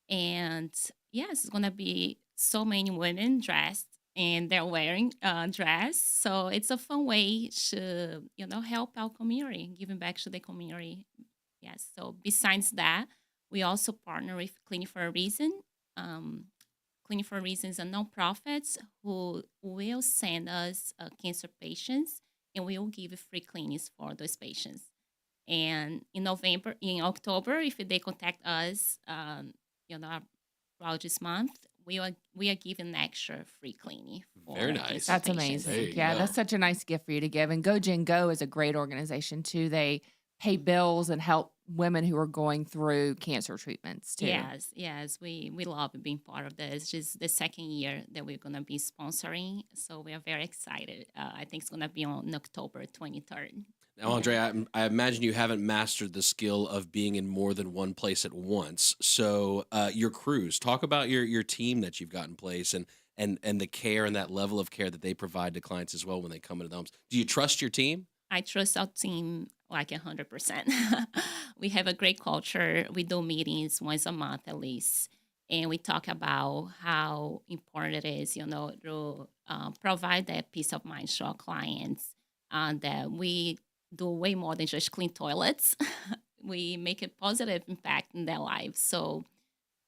And yes, it's gonna be so many women dressed and they're wearing dress. So it's a fun way to, help our community, giving back to the community. Yes. So besides that, we also partner with Cleaning for a Reason. Cleaning for a Reason is a nonprofit who will send us cancer patients, and we will give free cleanings for those patients. And in October, if they contact us, throughout this month, we are giving extra free cleaning. Very nice. cancer That's patients. amazing. Yeah, that's such a nice gift for you to give. And Go Gen Go is a great organization too. They pay bills and help women who are going through cancer treatments too. Yes, we love being part of this. It's just the second year that we're gonna be sponsoring, so we are very excited. I think it's gonna be on October 23rd. Now, Andrea, I imagine you haven't mastered the skill of being in more than one place at once. So your crews, talk about your team that you've got in place and the care and that level of care that they provide to clients as well when they come into the homes. Do you trust your team? I trust our team like 100%. We have a great culture. We do meetings once a month at least, and we talk about how important it is, to provide that peace of mind to our clients, that we do way more than just clean toilets. We make a positive impact in their lives. So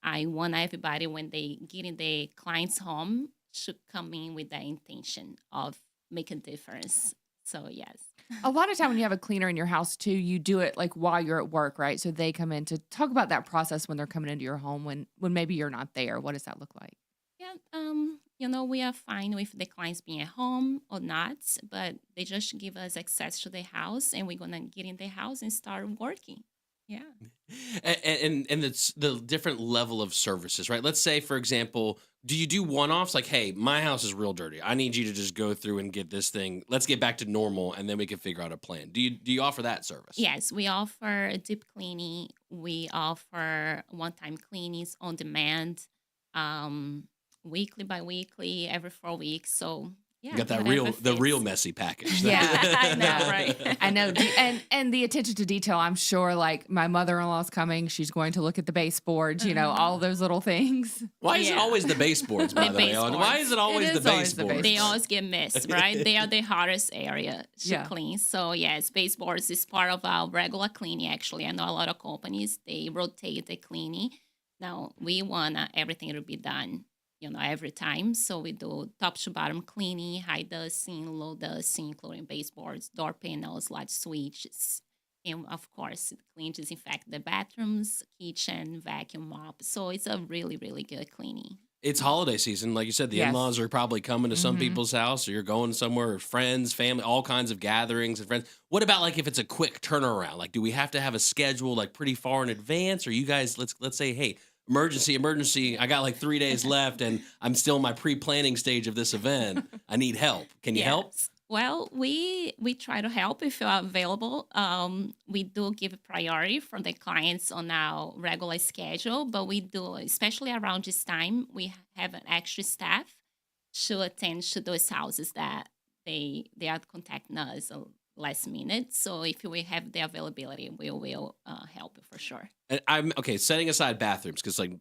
I want everybody, when they get in the client's home, should come in with that intention of making a difference. So yes. A lot of time when you have a cleaner in your house too, you do it like while you're at work, right? So they come in to talk about that process when they're coming into your home when maybe you're not there. What does that look like? Yeah, we are fine with the clients being at home or not, but they just give us access to the house, and we're gonna get in the house and start working. Yeah. And it's the different level of services, right? Let's say, for example, do you do one-offs? Like, hey, my house is real dirty. I need you to just go through and get this thing. Let's get back to normal, and then we can figure out a plan. Do you offer that service? Yes, we offer a deep cleaning. We offer one-time cleanings on demand, weekly by weekly, every 4 weeks. So You got that real messy package. Yeah, I know, right? I know. And the attention to detail, I'm sure, like, my mother-in-law's coming. She's going to look at the baseboards, all those little things. Why is it always the baseboards, by the way? Why is it always the baseboards? They always get missed, right? They are the hardest area to clean. So, yes, baseboards is part of our regular cleaning, actually. I know a lot of companies, they rotate the cleaning. Now, we want everything to be done, every time. So we do top to bottom cleaning, high dusting, low dusting, including baseboards, door panels, light switches. And, of course, clean, disinfect the bathrooms, kitchen, vacuum mop. So it's a really, really good cleaning. It's holiday season. Like you said, the in-laws are probably coming to some people's house, or you're going somewhere with friends, family, all kinds of gatherings and friends. What about, like, if it's a quick turnaround? Like, do we have to have a schedule, like, pretty far in advance? Or you guys, let's say, hey, emergency, I got like 3 days left and I'm still in my pre-planning stage of this event. I need help. Can you help? Well, we try to help if you are available. We do give priority for the clients on our regular schedule, but we do, especially around this time, we have an extra staff to attend to those houses that they are contacting us last minute. So if we have the availability, we will help you for sure. And I'm setting aside bathrooms, because like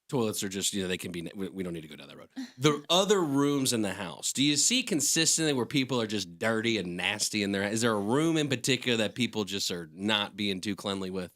toilets are just, they can be, we don't need to go down that road. The other rooms in the house, do you see consistently where people are just dirty and nasty in there? Is there a room in particular that people just are not being too cleanly with?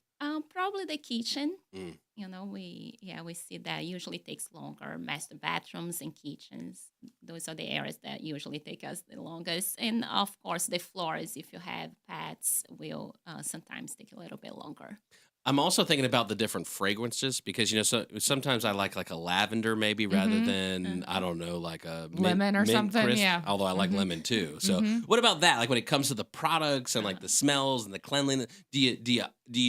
Probably the kitchen. We see that usually takes longer. Master bathrooms and kitchens, those are the areas that usually take us the longest. And of course, the floors, if you have pets, will sometimes take a little bit longer. I'm also thinking about the different fragrances, because sometimes I like a lavender maybe rather than I don't know, like a lemon or something. Crisp, yeah, although I like lemon too. So what about that? Like when it comes to the products and like the smells and the cleanliness, do you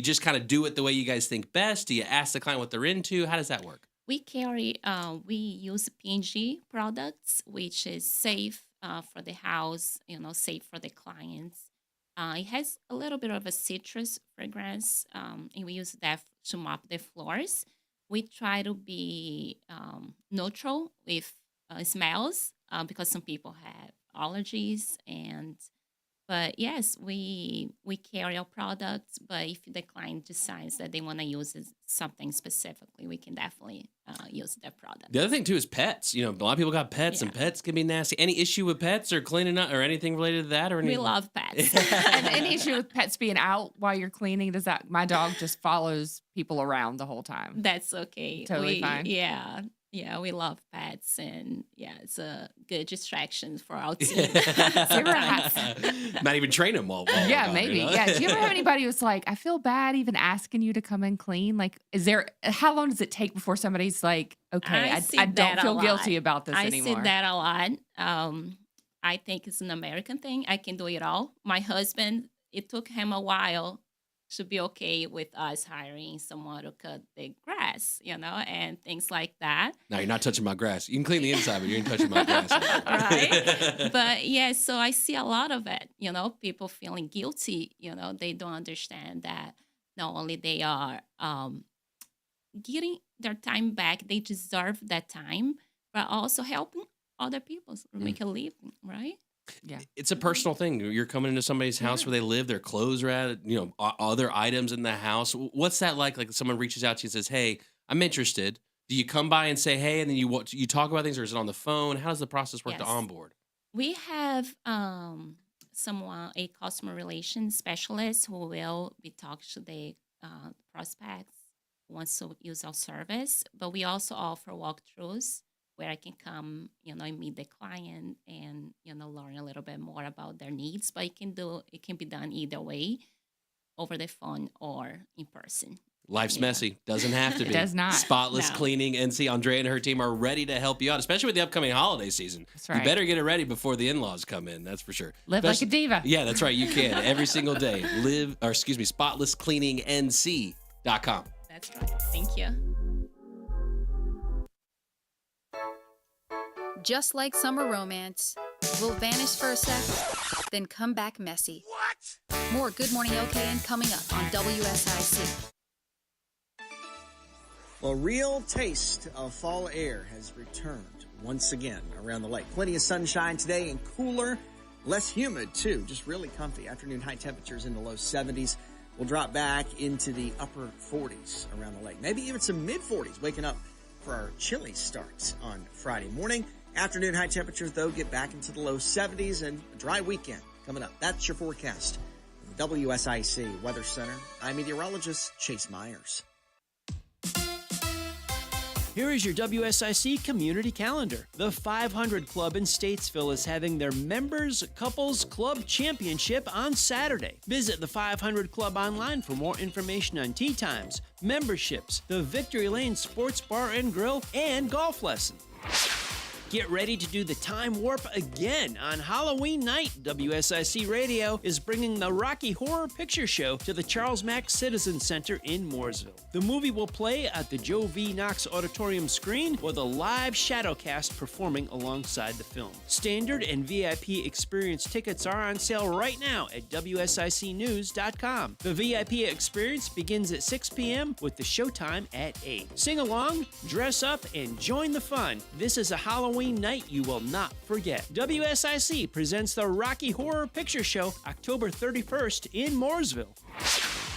just kind of do it the way you guys think best? Do you ask the client what they're into? How does that work? We use P&G products, which is safe for the house, safe for the clients. It has a little bit of a citrus fragrance, and we use that to mop the floors. We try to be neutral with smells because some people have allergies. But yes, we carry our products. But if the client decides that they want to use something specifically, we can definitely use that product. The other thing too is pets. A lot of people got pets, and pets can be nasty. Any issue with pets or cleaning up or anything related to that? Or anything? We love pets. And any issue with pets being out while you're cleaning? My dog just follows people around the whole time. That's okay. Totally fine. Yeah, we love pets, and it's a good distraction for our team. Not even train them while yeah, maybe. Yeah. Do you ever have anybody who's like, I feel bad even asking you to come and clean? Like, how long does it take before somebody's like, okay, I don't feel guilty about this anymore? I see that a lot. I think it's an American thing. I can do it all. My husband, it took him a while to be okay with us hiring someone to cut the grass, and things like that. No, you're not touching my grass. You can clean the inside, but you ain't touching my grass. Right? But yeah, so I see a lot of it, people feeling guilty, they don't understand that not only they are getting their time back, they deserve that time, but also helping other people make a living, right? Yeah, it's a personal thing. You're coming into somebody's house where they live, their clothes are at, other items in the house. What's that like? Like someone reaches out to you and says, "Hey, I'm interested." Do you come by and say, "Hey," and then you talk about things, or is it on the phone? How does the process work to onboard? We have a customer relations specialist who will be talking to the prospects who wants to use our service. But we also offer walkthroughs where I can come, and meet the client and, learn a little bit more about their needs. But it can be done either way, over the phone or in person. Life's messy. Doesn't have to be. It does not. Spotless Cleaning NC. Andrea and her team are ready to help you out, especially with the upcoming holiday season. That's right. You better get it ready before the in-laws come in. That's for sure. Live like a diva. Yeah, that's right. You can every single day. SpotlessCleaningNC.com. That's right. Thank you. Just like summer romance, will vanish for a sec, then come back messy. What? More Good Morning LKN coming up on WSIC. Well, a real taste of fall air has returned once again around the lake. Plenty of sunshine today and cooler, less humid too. Just really comfy. Afternoon high temperatures in the low 70s. We'll drop back into the upper 40s around the lake. Maybe even some mid 40s waking up for our chilly starts on Friday morning. Afternoon high temperatures, though, get back into the low 70s and a dry weekend coming up. That's your forecast. From the WSIC Weather Center, I'm meteorologist Chase Myers. Here is your WSIC community calendar. The 500 Club in Statesville is having their Members Couples Club Championship on Saturday. Visit the 500 Club online for more information on tee times, memberships, the Victory Lane Sports Bar and Grill, and golf lessons. Get ready to do the time warp again on Halloween night. WSIC Radio is bringing the Rocky Horror Picture Show to the Charles Mack Citizen Center in Mooresville. The movie will play at the Joe V. Knox Auditorium screen with a live shadowcast performing alongside the film. Standard and VIP experience tickets are on sale right now at WSICnews.com. The VIP experience begins at 6 p.m. with the showtime at 8. Sing along, dress up, and join the fun. This is a Halloween night you will not forget. WSIC presents the Rocky Horror Picture Show October 31st in Mooresville.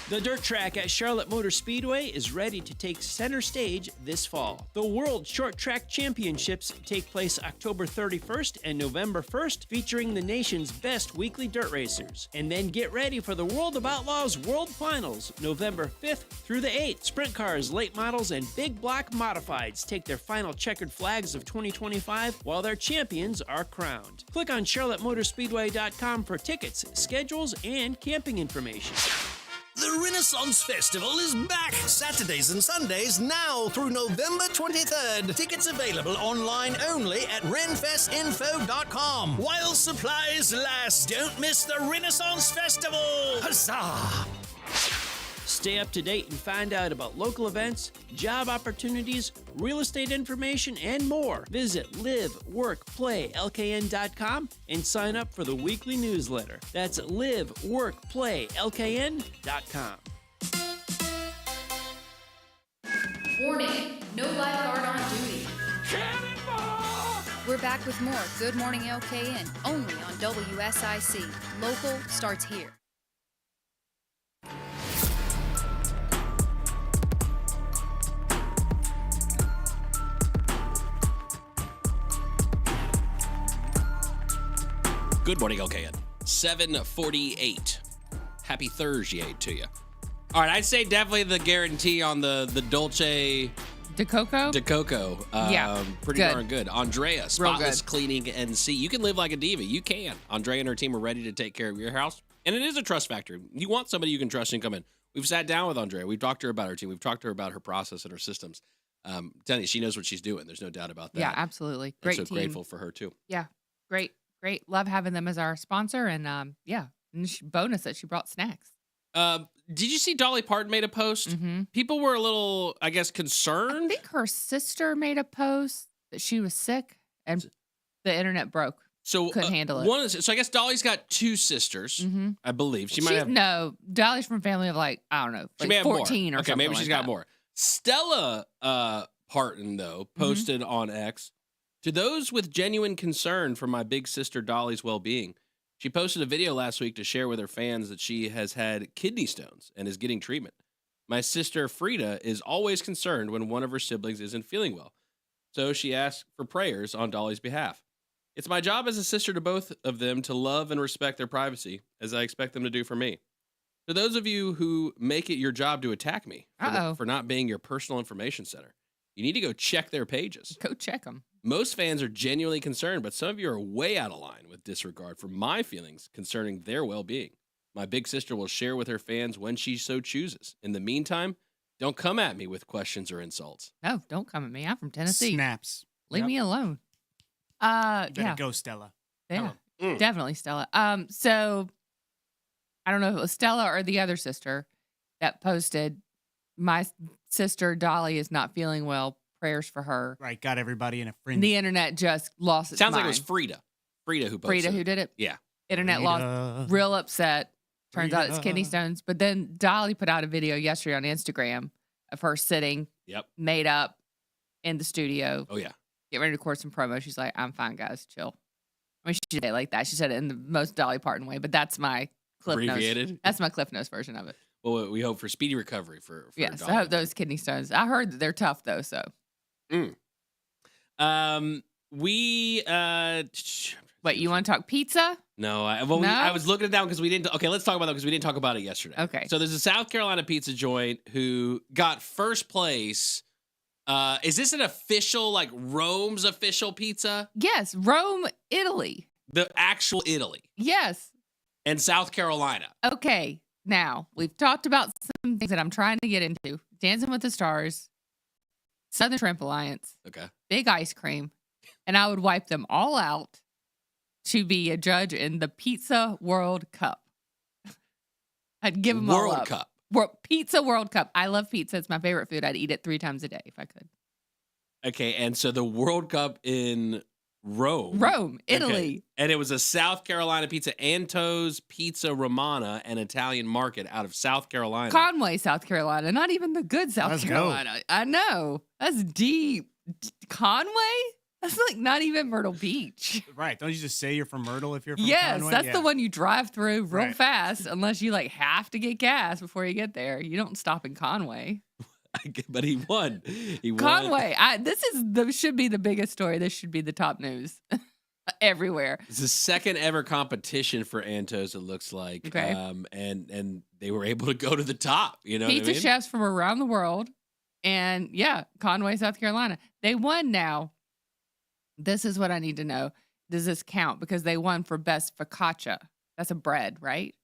The dirt track at Charlotte Motor Speedway is ready to take center stage this fall. The World Short Track Championships take place October 31st and November 1st, featuring the nation's best weekly dirt racers. And then get ready for the World of Outlaws World Finals, November 5th through the 8th. Sprint cars, late models, and big block modifieds take their final checkered flags of 2025 while their champions are crowned. Click on charlottemotorspeedway.com for tickets, schedules, and camping information. The Renaissance Festival is back Saturdays and Sundays now through November 23rd. Tickets available online only at renfestinfo.com. While supplies last, don't miss the Renaissance Festival. Huzzah! Stay up to date and find out about local events, job opportunities, real estate information, and more. Visit liveworkplaylkn.com and sign up for the weekly newsletter. That's liveworkplaylkn.com. Warning, no lifeguard on duty. We're back with more Good Morning LKN, only on WSIC. Local starts here. Good morning, LKN. 7:48. Happy Thursday to you. All right, I'd say definitely the guarantee on the Dolce De Coco. Yeah, pretty good. darn good. Andrea, Spotless Cleaning NC. You can live like a diva. You can. Andrea and her team are ready to take care of your house, and it is a trust factor. You want somebody you can trust and come in. We've sat down with Andrea. We've talked to her about her team. We've talked to her about her process and her systems. Telling you, she knows what she's doing. There's no doubt about that. Yeah, absolutely. Great and so team. grateful for her too. Yeah, great. Love having them as our sponsor, and yeah, and bonus that she brought snacks. Did you see Dolly Parton made a post? Mm-hmm. People were a little, I guess, concerned. I think her sister made a post that she was sick and the internet broke. So couldn't handle it. So I guess Dolly's got two sisters, Mm-hmm. I believe. She might have. No, Dolly's from a family of like, I don't know, She like may have 14 more. or okay, something maybe she's like got that. more. Stella Parton, though, posted on X, to those with genuine concern for my big sister Dolly's well-being, she posted a video last week to share with her fans that she has had kidney stones and is getting treatment. My sister Frida is always concerned when one of her siblings isn't feeling well, so she asked for prayers on Dolly's behalf. It's my job as a sister to both of them to love and respect their privacy, as I expect them to do for me. To those of you who make it your job to attack me for not being your personal information center, you need to go check their pages. Go check them. Most fans are genuinely concerned, but some of you are way out of line with disregard for my feelings concerning their well-being. My big sister will share with her fans when she so chooses. In the meantime, don't come at me with questions or insults. No, don't come at me. I'm from Tennessee. Snaps. Leave me alone. You better Yeah. go, Stella. Yeah, Mm. definitely Stella. So I don't know if it was Stella or the other sister that posted, my sister Dolly is not feeling well. Prayers for her. Right, got everybody in a frenzy. The internet just lost its Sounds mind. like it was Frida. Frida who posted Frida who did it? Yeah. Internet lost, real upset. Turns out it's kidney stones. But then Dolly put out a video yesterday on Instagram of her sitting, made up in the studio. Oh, yeah. get ready to record some promo. She's like, I'm fine, guys. Chill. I mean, she did it like that. She said it in the most Dolly Parton way, but that's my Cliff Abbreviated? Notes. That's my Cliff Notes version of it. Well, we hope for speedy recovery for Yes, Dolly. I hope those kidney stones. I heard that they're tough, though, so. We Wait, you want to talk pizza? No, I No? was looking it down because we didn't. Okay, let's talk about that because we didn't talk about it yesterday. Okay. So there's a South Carolina pizza joint who got first place. Is this an official, like Rome's official pizza? Yes, Rome, Italy. The actual Italy Yes. and South Carolina. Okay, now we've talked about some things that I'm trying to get into. Dancing with the Stars, Southern Shrimp Alliance, Okay. Big Ice Cream, and I would wipe them all out to be a judge in the Pizza World Cup. I'd give them all World up. Cup. Pizza World Cup. I love pizza. It's my favorite food. I'd eat it 3 times a day if I could. Okay, and so the World Cup in Rome, Italy. Okay. And it was a South Carolina pizza, Anto's Pizza Romana, an Italian market out of South Carolina. Conway, South Carolina. Not even the good South Let's go. Carolina. I know. That's deep. Conway? That's like not even Myrtle Beach. Right. Don't you just say you're from Myrtle if you're from Yes, Conway? that's Yeah. the one you drive through real Right. fast unless you like have to get gas before you get there. You don't stop in Conway. But he won. He won. Conway. Should be the biggest story. This should be the top news everywhere. It's the second ever competition for Anto's, it looks like. Okay. And they were able to go to the top. You know Pizza what I mean? chefs from around the world. And yeah, Conway, South Carolina. They won now. This is what I need to know. Does this count? Because they won for best focaccia. That's a bread, right?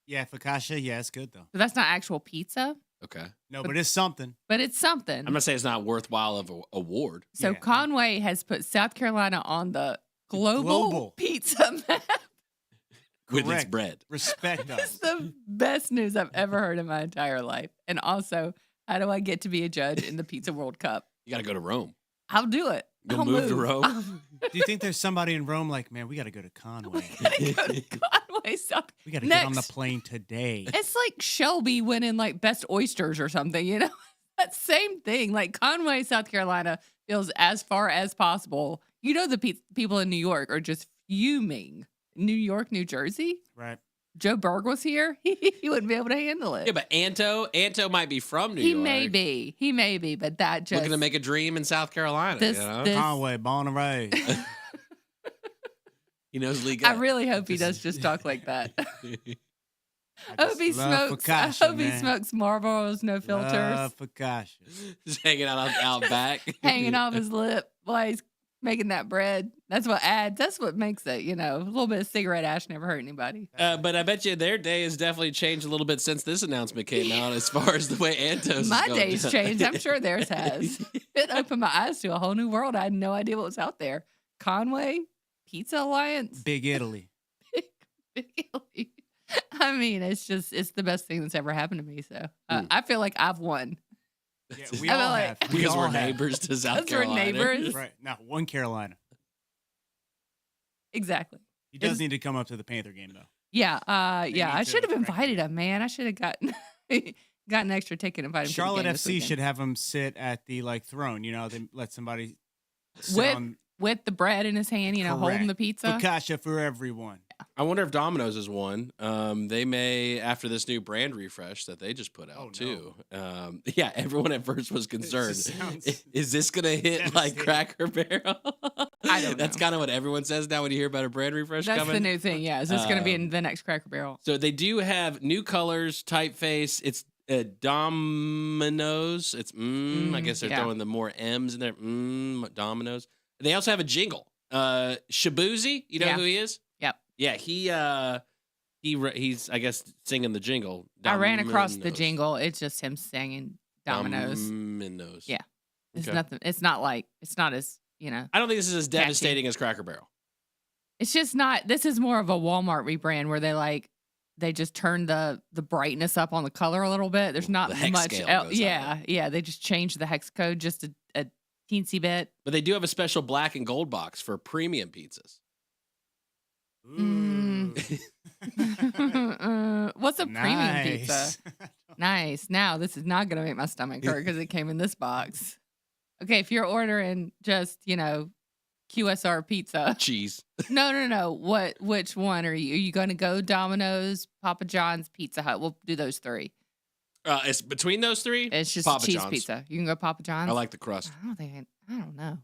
Yeah, focaccia. Yeah, it's good though. So that's not actual pizza, Okay. No, but it's something. but it's something. I'm not saying it's not worthwhile of an award. So Conway has put South Carolina on the global pizza map. With its Correct. bread. Respect It's us. the best news I've ever heard in my entire life. And also, how do I get to be a judge in the Pizza World Cup? You got to go to Rome. I'll do it. You'll I'll move to Rome? Do you think there's somebody in Rome like, man, we got to go to Conway. Conway, South. We got to get on the Next. plane today. It's like Shelby winning like best oysters or something, you know? That same thing. Like Conway, South Carolina feels as far as possible. You know, the people in New York are just fuming. New York, New Jersey. Right. Joe Berg was here. He wouldn't be able to handle it. Yeah, but Anto might be from New He York. may be, but that just Looking to make a dream in South Carolina. This- you know? this- Conway, born and raised. He knows League. I really hope he does just talk like that. I hope he love smokes. focaccia, I hope he man. smokes Marlboros, no filters, Love focaccia. Just hanging out back. hanging off his lip while he's making that bread. That's what adds. That's what makes it. You know, a little bit of cigarette ash never hurt anybody. But I bet you their day has definitely changed a little bit since this announcement came out as far as the way Anto's My is going day's down. changed. I'm sure theirs has. It opened my eyes to a whole new world. I had no idea what was out there. Conway, Pizza Alliance, Big Italy. Big Italy. I mean, it's the best thing that's ever happened to me. So Mm. I feel like I've won. Yeah, we I all feel like- have. Because all we're have. neighbors to South Because we're Carolina. neighbors. Right. Now, one Carolina. Exactly. He does It's- need to come up to the Panther game, though. Yeah. Yeah. need I to should have correct invited him, man. I should have gotten an extra ticket and invited him. Charlotte to the game this FC weekend. should have him sit at the throne. You know, they let somebody sit with on. with the bread in his hand, you know, holding Correct. the pizza. Focaccia for everyone. I wonder if Domino's has won. They may, after this new brand refresh that they just put out, Oh, no. too. Yeah, everyone at first was concerned. just sounds Is this going to hit like devastating. Cracker Barrel? I don't That's know. kind of what everyone says now when you hear about a brand refresh That's coming. the new thing. Yeah. Is this going to be in the next Cracker Barrel? So they do have new colors, typeface. It's Domino's. It's I guess they're yeah. throwing the more M's in there. Domino's. They also have a jingle. Shabuzi, you know Yeah. who he is? Yep. Yeah, he's I guess singing the jingle. I ran across the Domino's. jingle. It's just him singing Domino's. Domino's. Yeah. It's Okay. nothing. It's not like, it's not as, you know, I don't think this is as Catchy. devastating as Cracker Barrel. it's just not, this is more of a Walmart rebrand where they just turn the brightness up on the color a little bit. There's not The hex much. scale goes Yeah. Yeah. They just changed the hex code just a teensy bit. But they do have a special black and gold box for premium pizzas. What's a premium pizza? Nice. Nice. Now this is not going to make my stomach hurt because it came in this box. Okay, if you're ordering just, QSR pizza. Cheese. No. Which one are you? Are you going to go Domino's, Papa John's, Pizza Hut? We'll do those three. It's between those three. It's just Papa cheese John's. pizza. You can go Papa John's. I like the crust. I don't know.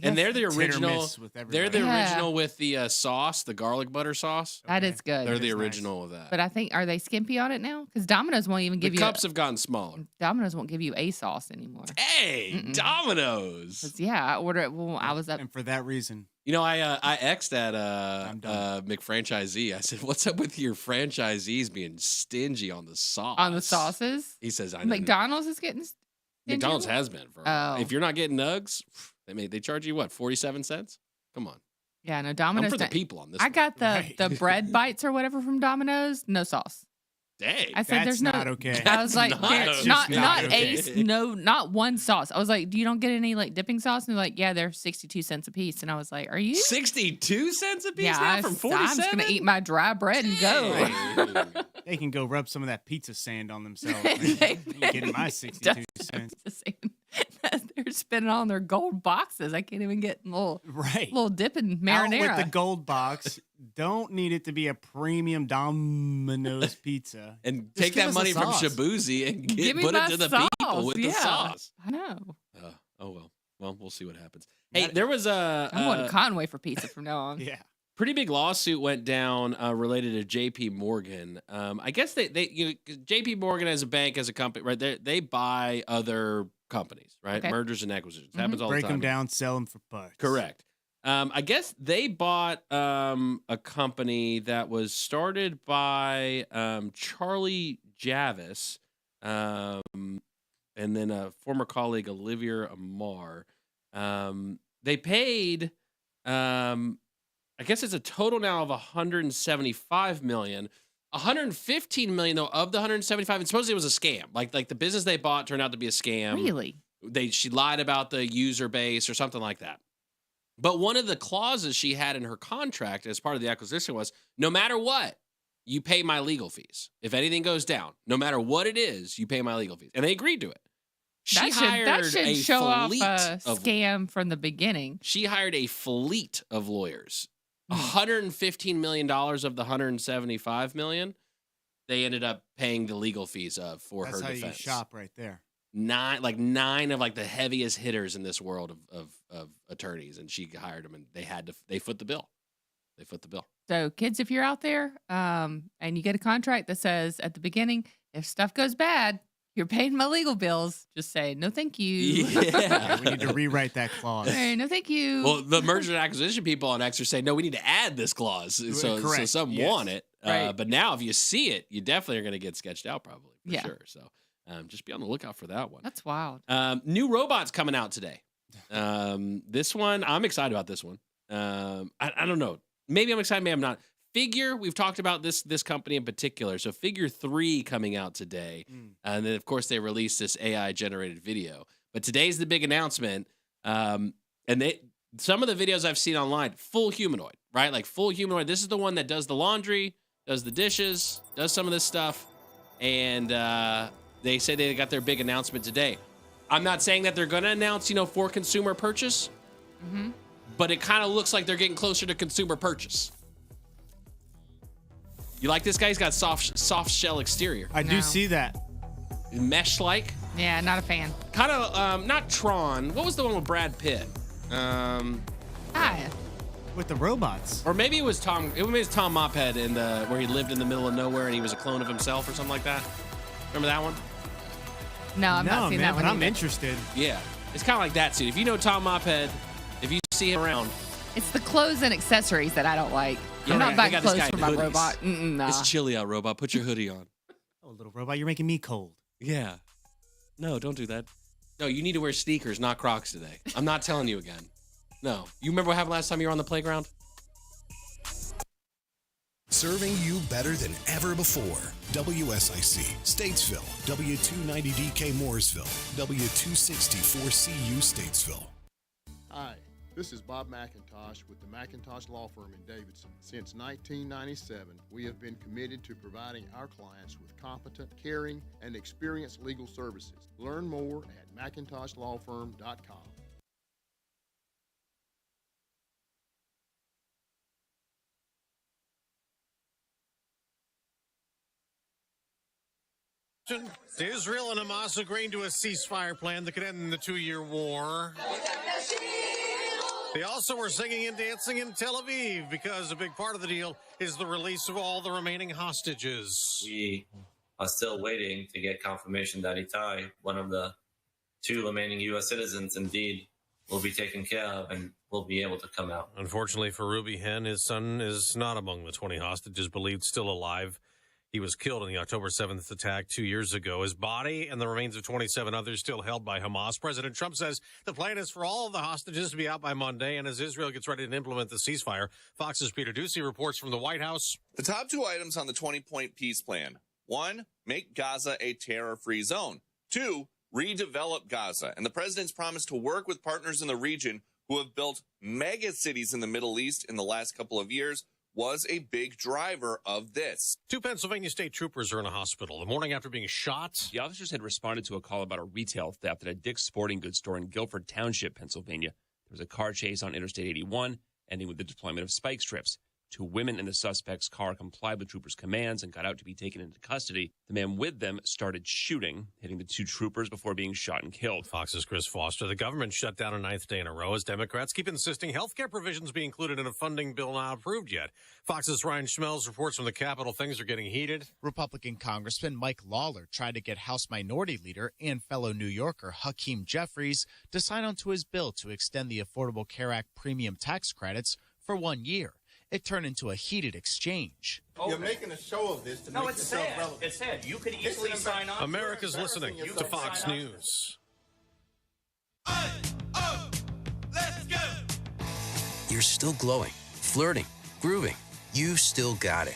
And they're the Hit or original. miss with They're the everybody. original with the sauce, the garlic butter sauce. That is good. They're the original of that. But I think, are they skimpy on it now? Because Domino's won't even give The you. cups have gotten smaller. Domino's won't give you a sauce anymore. Hey, Domino's. 'Cause, yeah, I ordered it when I was up. And for that reason, I X'd at McFranchisee. I said, "What's up with your franchisees being stingy on the sauce?" On the sauces? He says, "I know." McDonald's is getting. stingy? McDonald's has been for. Oh. If you're not getting nugs, they charge you what 47 cents? Come on. Yeah, no, Domino's. I'm for the people on this. I one. got the bread bites or whatever from Domino's, no sauce. Dang. I said, "There's no." not okay. I was like, "Not okay. Ace, not one sauce." I was like, "You don't get any like dipping sauce?" And they're like, "Yeah, they're 62 cents a piece." And I was like, "Are you 62 cents a piece yeah, now from I'm 47? just gonna eat my dry bread and go. they can go rub some of that pizza sand on themselves. You getting my 62 cents? They're spending on their gold boxes. I can't even get little dipping marinara. Out with the gold box. Don't need it to be a premium Domino's pizza. And Just take give that us money a from sauce. Shabuzi and Give me put it my to the sauce. people with the Yeah, sauce. I know. Oh well. Well, we'll see what happens. Hey, there was a I'm going to Conway for pizza from now on. Yeah. pretty big lawsuit went down related to J.P. Morgan. I guess J.P. Morgan as a bank, as a company, right? They buy other companies, right? Okay. Mergers and acquisitions. Happens all the time. Break them down, sell them for bucks. Correct. I guess they bought a company that was started by Charlie Javis and then a former colleague, Olivier Amar. They paid, I guess it's a total now of $175 million. $115 million though of the 175, and supposedly it was a scam. Like the business they bought turned out to be a scam. Really? She lied about the user base or something like that. But one of the clauses she had in her contract as part of the acquisition was, no matter what, you pay my legal fees. If anything goes down, no matter what it is, you pay my legal fees. And they agreed to it. That should show off a of scam from the beginning. She hired a fleet of lawyers. $115 million of the $175 million, they ended up paying the legal fees for That's her how defense. you shop right there. Nine of the heaviest hitters in this world of attorneys, and she hired them, and they foot the bill. They foot the bill. So, kids, if you're out there and you get a contract that says at the beginning, if stuff goes bad, you're paying my legal bills, just say, no, thank you. Yeah. We need to rewrite that clause. Hey, no, thank you. Well, the merger and acquisition people on X are saying, no, we need to add this clause. So Correct. some Yes. want it. Right. But now if you see it, you definitely are going to get sketched out probably, for Yeah. sure. So just be on the lookout for that one. That's wild. New robots coming out today. This one, I'm excited about this one. I don't know. Maybe I'm excited, maybe I'm not. Figure, we've talked about this company in particular. So Figure 3 coming out today. And then, of course, they released this AI-generated video. But today's the big announcement. And some of the videos I've seen online, full humanoid, right? Like full humanoid. This is the one that does the laundry, does the dishes, does some of this stuff. And they say they got their big announcement today. I'm not saying that they're going to announce, for consumer purchase. Mm-hmm. But it kind of looks like they're getting closer to consumer purchase. You like this guy? He's got soft shell exterior. I do see that. Mesh-like. Yeah, not a fan. Kind of, not Tron. What was the one with Brad Pitt? With the robots. Or maybe it was Tom. It was Tom Mophead where he lived in the middle of nowhere and he was a clone of himself or something like that. Remember that one? No, I'm not seeing that one. But I'm either. interested. Yeah, it's kind of like that suit. If you know Tom Mophead, if you see him around, It's the clothes and accessories that I don't like. Yeah, I'm not they buying got this clothes guy for in my hoodies. robot. Nah. It's chilly out, robot. Put your hoodie on. Oh, little robot, you're making me cold. Yeah. No, don't do that. No, you need to wear sneakers, not Crocs today. I'm not telling you again. No. You remember what happened last time you were on the playground? Serving you better than ever before. WSIC, Statesville, W290DK Mooresville, W264CU Statesville. Hi, This is Bob McIntosh with the McIntosh Law Firm in Davidson. Since 1997, we have been committed to providing our clients with competent, caring, and experienced legal services. Learn more at McIntoshlawFirm.com. Israel and Hamas agreeing to a ceasefire plan that could end the 2-year war. They also were singing and dancing in Tel Aviv because a big part of the deal is the release of all the remaining hostages. We are still waiting to get confirmation that Itai, one of the 2 remaining U.S. citizens, indeed will be taken care of and will be able to come out. Unfortunately for Ruby Hen, his son is not among the 20 hostages believed still alive. He was killed in the October 7th attack 2 years ago. His body and the remains of 27 others still held by Hamas. President Trump says the plan is for all of the hostages to be out by Monday. And as Israel gets ready to implement the ceasefire, Fox's Peter Ducey reports from the White House. The top 2 items on the 20-point peace plan. 1, make Gaza a terror-free zone. 2, redevelop Gaza. And the president's promise to work with partners in the region who have built mega cities in the Middle East in the last couple of years was a big driver of this. 2 Pennsylvania state troopers are in a hospital the morning after being shot. The officers had responded to a call about a retail theft at a Dick's Sporting Goods store in Guilford Township, Pennsylvania. There was a car chase on Interstate 81, ending with the deployment of spike strips. 2 women in the suspect's car complied with troopers' commands and got out to be taken into custody. The man with them started shooting, hitting the 2 troopers before being shot and killed. Fox's Chris Foster. The government shut down a 9th day in a row as Democrats keep insisting health care provisions be included in a funding bill not approved yet. Fox's Ryan Schmelz reports from the Capitol things are getting heated. Republican Congressman Mike Lawler tried to get House Minority Leader and fellow New Yorker Hakeem Jeffries to sign onto his bill to extend the Affordable Care Act premium tax credits for 1 year. It turned into a heated exchange. You're making a show of this to make yourself relevant. It's sad. You could easily sign on. America's listening to Fox News. Let's go! You're still glowing, flirting, grooving. You still got it.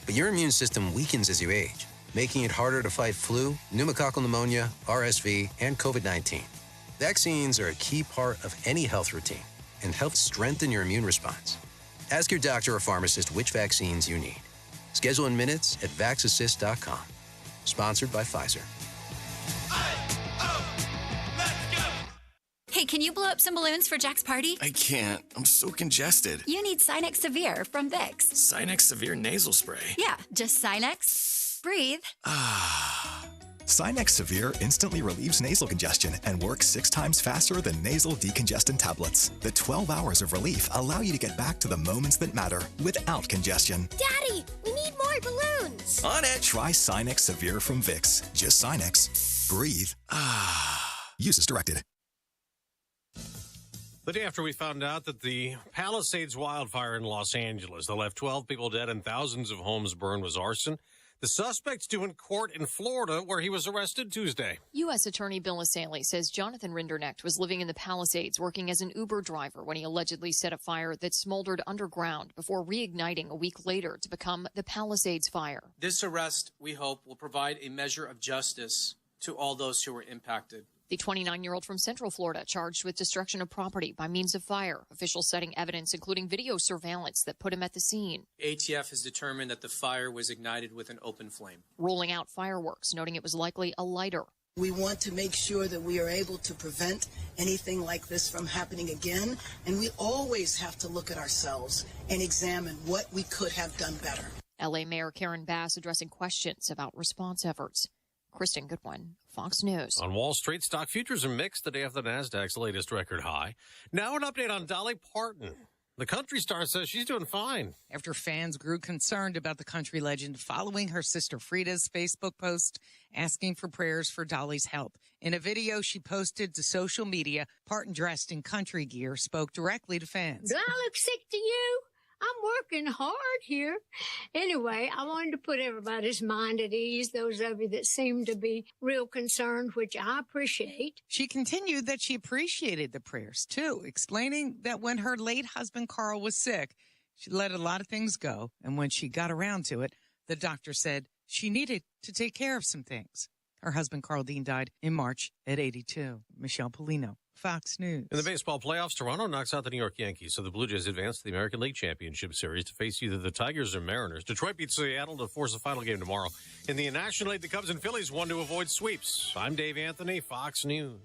But your immune system weakens as you age, making it harder to fight flu, pneumococcal pneumonia, RSV, and COVID-19. Vaccines are a key part of any health routine and help strengthen your immune response. Ask your doctor or pharmacist which vaccines you need. Schedule in minutes at vaxassist.com. Sponsored by Pfizer. Hey, can you blow up some balloons for Jack's party? I can't. I'm so congested. You need Sinex Severe from Vicks. Sinex Severe Nasal Spray. Yeah, just Sinex. Breathe. Sinex Severe instantly relieves nasal congestion and works 6 times faster than nasal decongestant tablets. The 12 hours of relief allow you to get back to the moments that matter without congestion. Daddy, we need more balloons. On it! Try Sinex Severe from Vicks. Just Sinex. Breathe. Use as directed. The day after we found out that the Palisades wildfire in Los Angeles that left 12 people dead and thousands of homes burned was arson, the suspect's due in court in Florida, where he was arrested Tuesday. U.S. Attorney Bill Asaley says Jonathan Rinderknecht was living in the Palisades working as an Uber driver when he allegedly set a fire that smoldered underground before reigniting a week later to become the Palisades Fire. This arrest, we hope, will provide a measure of justice to all those who were impacted. The 29-year-old from Central Florida charged with destruction of property by means of fire. Officials citing evidence, including video surveillance, that put him at the scene. ATF has determined that the fire was ignited with an open flame. Rolling out fireworks, noting it was likely a lighter. We want to make sure that we are able to prevent anything like this from happening again. And we always have to look at ourselves and examine what we could have done better. L.A. Mayor Karen Bass addressing questions about response efforts. Kristen Goodwin, Fox News. On Wall Street, stock futures are mixed the day after the NASDAQ's latest record high. Now an update on Dolly Parton. The country star says she's doing fine. After fans grew concerned about the country legend following her sister Frida's Facebook post asking for prayers for Dolly's health. In a video she posted to social media, Parton, dressed in country gear, spoke directly to fans. Do I look sick to you? I'm working hard here. Anyway, I wanted to put everybody's mind at ease, those of you that seem to be real concerned, which I appreciate. She continued that she appreciated the prayers, too, explaining that when her late husband Carl was sick, she let a lot of things go. And when she got around to it, the doctor said she needed to take care of some things. Her husband Carl Dean died in March at 82. Michelle Polino, Fox News. In the baseball playoffs, Toronto knocks out the New York Yankees, so the Blue Jays advance to the American League Championship Series to face either the Tigers or Mariners. Detroit beats Seattle to force a final game tomorrow. In the National League, the Cubs and Phillies won to avoid sweeps. I'm Dave Anthony, Fox News.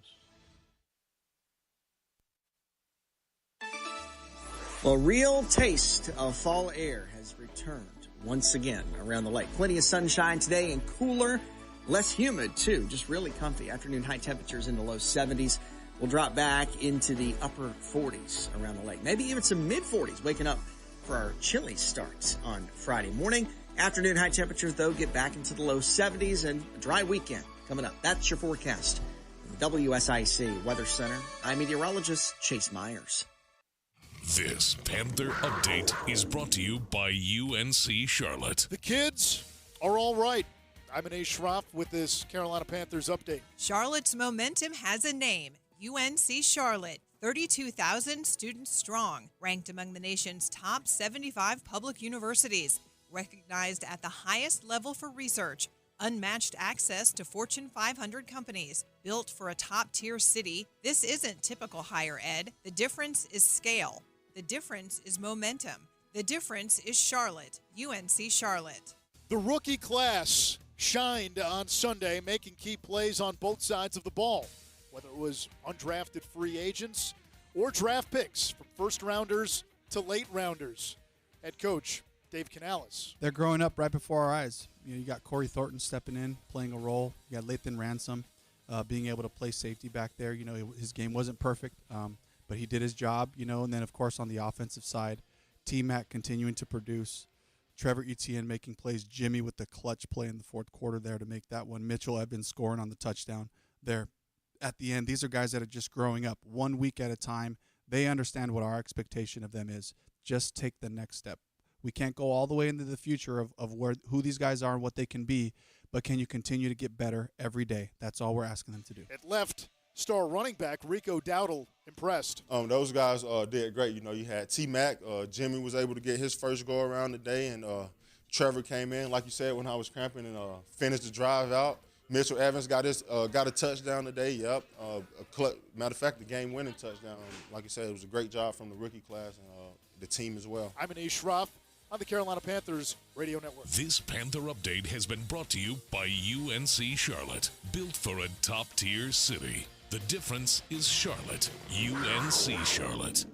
Well, a real taste of fall air has returned once again around the lake. Plenty of sunshine today and cooler, less humid too. Just really comfy. Afternoon high temperatures in the low 70s. We'll drop back into the upper 40s around the lake. Maybe even some mid 40s waking up for our chilly starts on Friday morning. Afternoon high temperatures, though, get back into the low 70s and a dry weekend coming up. That's your forecast. From the WSIC Weather Center, I'm meteorologist Chase Myers. This Panther Update is brought to you by UNC Charlotte. The kids are all right. I'm An Schroff with this Carolina Panthers update. Charlotte's momentum has a name, UNC Charlotte. 32,000 students strong, ranked among the nation's top 75 public universities, recognized at the highest level for research, unmatched access to Fortune 500 companies, built for a top-tier city. This isn't typical higher ed. The difference is scale. The difference is momentum. The difference is Charlotte, UNC Charlotte. The rookie class shined on Sunday, making key plays on both sides of the ball, whether it was undrafted free agents or draft picks, from first-rounders to late-rounders. Head coach Dave Canales. They're growing up right before our eyes. You got Corey Thornton stepping in, playing a role. You got Lathan Ransom being able to play safety back there. His game wasn't perfect, but he did his job, and then, of course, on the offensive side, T-Mac continuing to produce, Trevor Etienne making plays, Jimmy with the clutch play in the fourth quarter there to make that one, Mitchell Evans scoring on the touchdown there at the end. These are guys that are just growing up 1 week at a time. They understand what our expectation of them is. Just take the next step. We can't go all the way into the future of who these guys are and what they can be, but can you continue to get better every day? That's all we're asking them to do. At left, star running back Rico Dowdle impressed. Those guys did great. You had T-Mac. Jimmy was able to get his first go around today, and Trevor came in, like you said, when I was cramping, and finished the drive out. Mitchell Evans got a touchdown today. Yep. Matter of fact, the game-winning touchdown. Like you said, it was a great job from the rookie class and the team as well. I'm An Schroff on the Carolina Panthers Radio Network. This Panther Update has been brought to you by UNC Charlotte, built for a top-tier city. The difference is Charlotte, UNC Charlotte.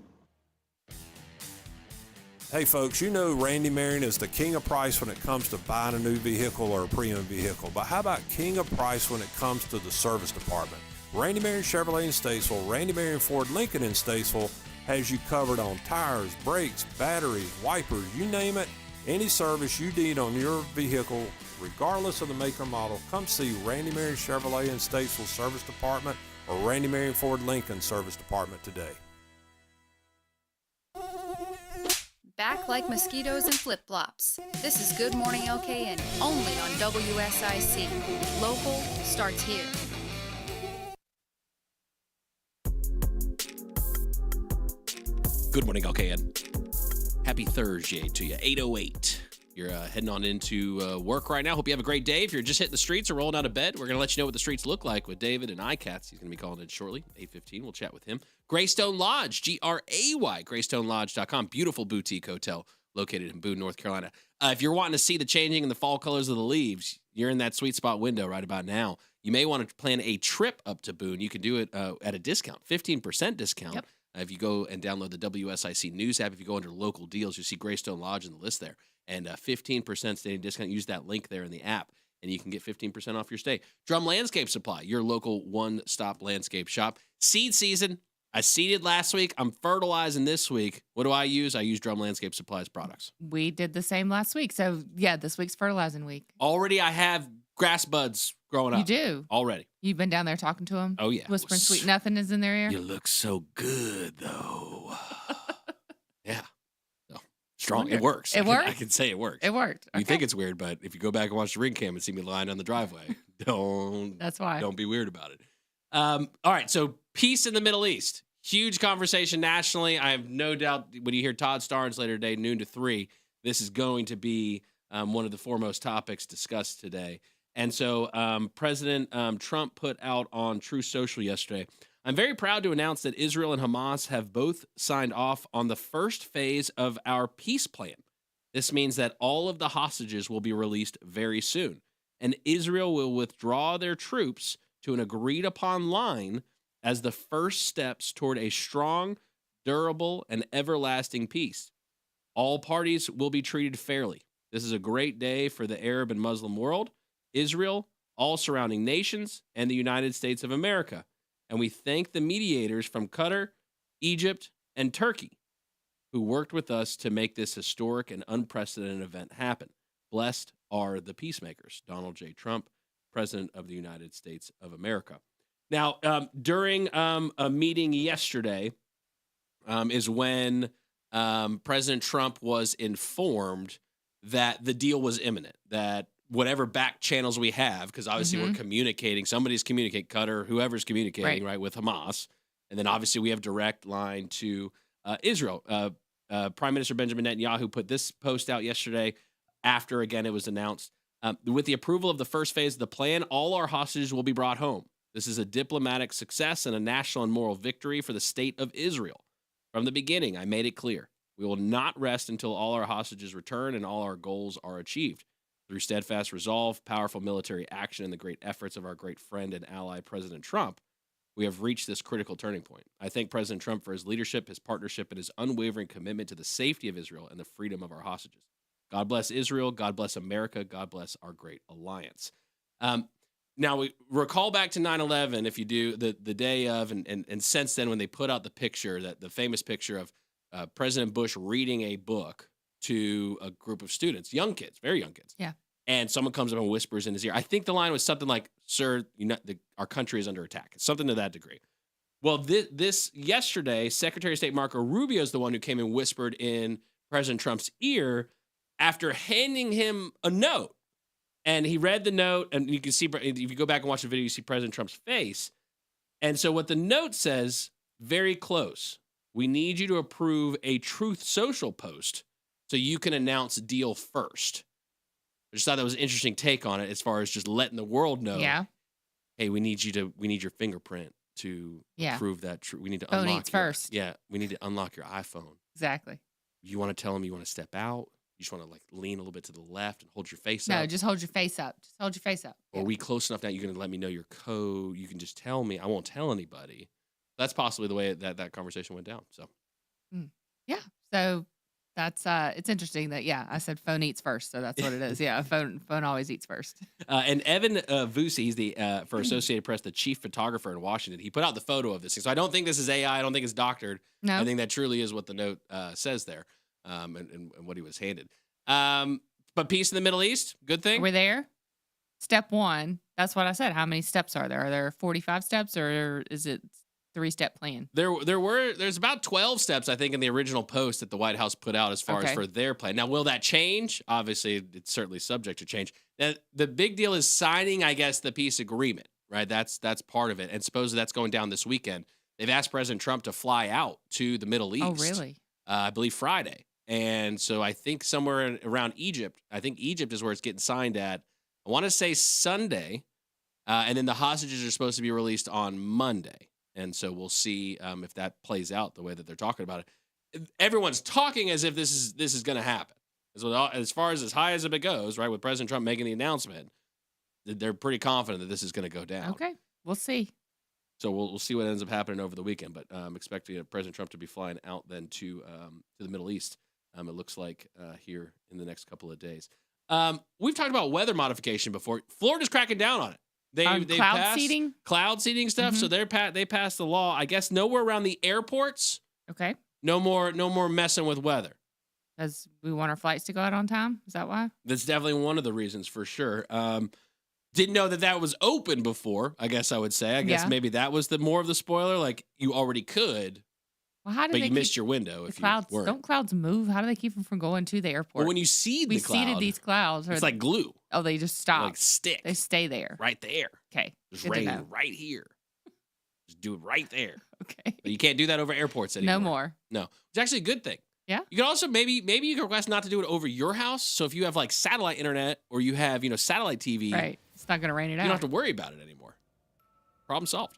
Hey folks, Randy Marion is the king of price when it comes to buying a new vehicle or a pre-owned vehicle. But how about king of price when it comes to the service department? Randy Marion Chevrolet in Statesville, Randy Marion Ford Lincoln in Statesville has you covered on tires, brakes, batteries, wipers, you name it. Any service you need on your vehicle, regardless of the make or model, come see Randy Marion Chevrolet in Statesville Service Department or Randy Marion Ford Lincoln Service Department today. Back like mosquitoes and flip-flops. This is Good Morning LKN, only on WSIC. Local starts here. Good morning, LKN. Happy Thursday to you. 8:08. You're heading on into work right now. Hope you have a great day. If you're just hitting the streets or rolling out of bed, we're going to let you know what the streets look like with David and ICATS. He's going to be calling in shortly, 8:15. We'll chat with him. Graystone Lodge, Gray, GraystoneLodge.com. Beautiful boutique hotel located in Boone, North Carolina. If you're wanting to see the changing in the fall colors of the leaves, you're in that sweet spot window right about now. You may want to plan a trip up to Boone. You can do it at a discount, 15% discount. Yep. If you go and download the WSIC News app, if you go under local deals, you see Graystone Lodge in the list there. And 15% staying discount. Use that link there in the app, and you can get 15% off your stay. Drum Landscape Supply, your local one-stop landscape shop. Seed season. I seeded last week. I'm fertilizing this week. What do I use? I use Drum Landscape Supplies products. We did the same last week. So, yeah, this week's fertilizing week. Already I have grass buds growing up. You do? Already. You've been down there talking to them? Oh, yeah. Whispering sweet nothing is in their ear? You look so good, though. Yeah. So, strong. It works. It worked? I can say it works. It worked. You think it's weird, but if you go back and watch the ring cam and see me lying on the driveway, That's why. Don't be weird about it. All right. So, peace in the Middle East. Huge conversation nationally. I have no doubt when you hear Todd Starnes later today, noon to 3, this is going to be one of the foremost topics discussed today. And so President Trump put out on Truth Social yesterday I'm very proud to announce that Israel and Hamas have both signed off on the first phase of our peace plan. This means that all of the hostages will be released very soon, and Israel will withdraw their troops to an agreed-upon line as the first steps toward a strong, durable, and everlasting peace. All parties will be treated fairly. This is a great day for the Arab and Muslim world, Israel, all surrounding nations, and the United States of America. And we thank the mediators from Qatar, Egypt, and Turkey who worked with us to make this historic and unprecedented event happen. Blessed are the peacemakers. Donald J. Trump, President of the United States of America. Now, during a meeting yesterday is when President Trump was informed that the deal was imminent, that whatever back channels we have, because obviously we're communicating, somebody's communicating, Qatar, whoever's communicating, right, with Hamas. And then obviously we have direct line to Israel. Prime Minister Benjamin Netanyahu put this post out yesterday after, again, it was announced. With the approval of the first phase of the plan, all our hostages will be brought home. This is a diplomatic success and a national and moral victory for the state of Israel. From the beginning, I made it clear. We will not rest until all our hostages return and all our goals are achieved. Through steadfast resolve, powerful military action, and the great efforts of our great friend and ally, President Trump, we have reached this critical turning point. I thank President Trump for his leadership, his partnership, and his unwavering commitment to the safety of Israel and the freedom of our hostages. God bless Israel. God bless America. God bless our great alliance. Now, we recall back to 9/11, if you do, the day of, and since then when they put out the picture, that the famous picture of President Bush reading a book to a group of students, young kids, very young kids. Yeah. And someone comes up and whispers in his ear. I think the line was something like, "Sir, our country is under attack." Something to that degree. Well, this yesterday, Secretary of State Marco Rubio is the one who came and whispered in President Trump's ear after handing him a note. And he read the note, and you can see, if you go back and watch the video, you see President Trump's face. And so what the note says, very close, we need you to approve a Truth Social post so you can announce deal first. I just thought that was an interesting take on it, as far as just letting the world know. Yeah. Hey, we need your fingerprint to approve that. We need to Phone unlock eats first. Yeah, we need to unlock your iPhone. Exactly. You want to tell them you want to step out. You just want to lean a little bit to the left and hold your face up. No, just hold your face up. Just hold your face up. Or are we close enough now? You're going to let me know your code. You can just tell me. I won't tell anybody. That's possibly the way that conversation went down. So, yeah. So that's it's interesting that I said phone eats first. So that's what it is. Yeah, phone always eats first. And Evan Vusi, he's the for Associated Press, the chief photographer in Washington. He put out the photo of this thing. So I don't think this is AI. I don't think it's doctored. No, I think that truly is what the note says there. And what he was handed. But peace in the Middle East, good thing. We're there. Step one. That's what I said. How many steps are there? Are there 45 steps, or is it 3-step plan? There's about 12 steps, I think, in the original post that the White House put out as far as for their plan. Now, will that change? Obviously, it's certainly subject to change. The big deal is signing, I guess, the peace agreement, right? That's part of it. And supposedly that's going down this weekend. They've asked President Trump to fly out to the Middle East. Oh, really? I believe Friday. And so I think somewhere around Egypt, I think Egypt is where it's getting signed at. I want to say Sunday. And then the hostages are supposed to be released on Monday. And so we'll see if that plays out the way that they're talking about it. Everyone's talking as if this is going to happen. As far as high as it goes, right, with President Trump making the announcement, they're pretty confident that this is going to go down. Okay, we'll see. So we'll see what ends up happening over the weekend. But I'm expecting President Trump to be flying out then to the Middle East. It looks like here in the next couple of days. We've talked about weather modification before. Florida's cracking down on it. They cloud seeding? Cloud seeding stuff. So they passed the law. I guess nowhere around the airports. Okay. No more messing with weather. Because we want our flights to go out on time? Is that why? That's definitely one of the reasons for sure. Didn't know that was open before, I guess I would say. I guess maybe that was more of the spoiler. Like, you already could, but you missed your window if clouds, you weren't. Don't clouds move? How do they keep them from going to the airport? Well, when you seed the cloud. We seeded these clouds. It's like glue. Oh, they just stop. Like stick. They stay there. Right there. Okay. Just rain right here. Just do it right there. Okay. But you can't do that over airports anymore. No more. No. It's actually a good thing. Yeah. You can also maybe you can request not to do it over your house. So if you have satellite internet or you have, satellite TV. Right. It's not going to rain it out. You don't have to worry about it anymore. Problem solved.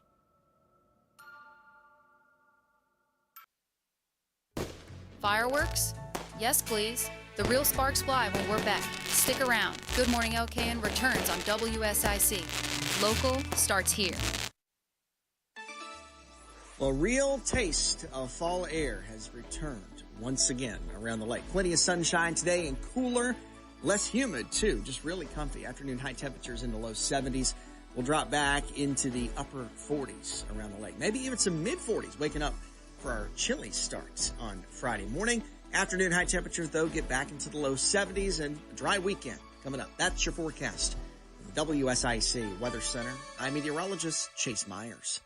Fireworks? Yes, please. The real sparks fly when we're back. Stick around. Good Morning LKN returns on WSIC. Local starts here. Well, a real taste of fall air has returned once again around the lake. Plenty of sunshine today and cooler, less humid too. Just really comfy. Afternoon high temperatures in the low 70s. We'll drop back into the upper 40s around the lake. Maybe even some mid 40s waking up for our chilly starts on Friday morning. Afternoon high temperatures, though, get back into the low 70s and a dry weekend coming up. That's your forecast. WSIC Weather Center. I'm meteorologist Chase Myers.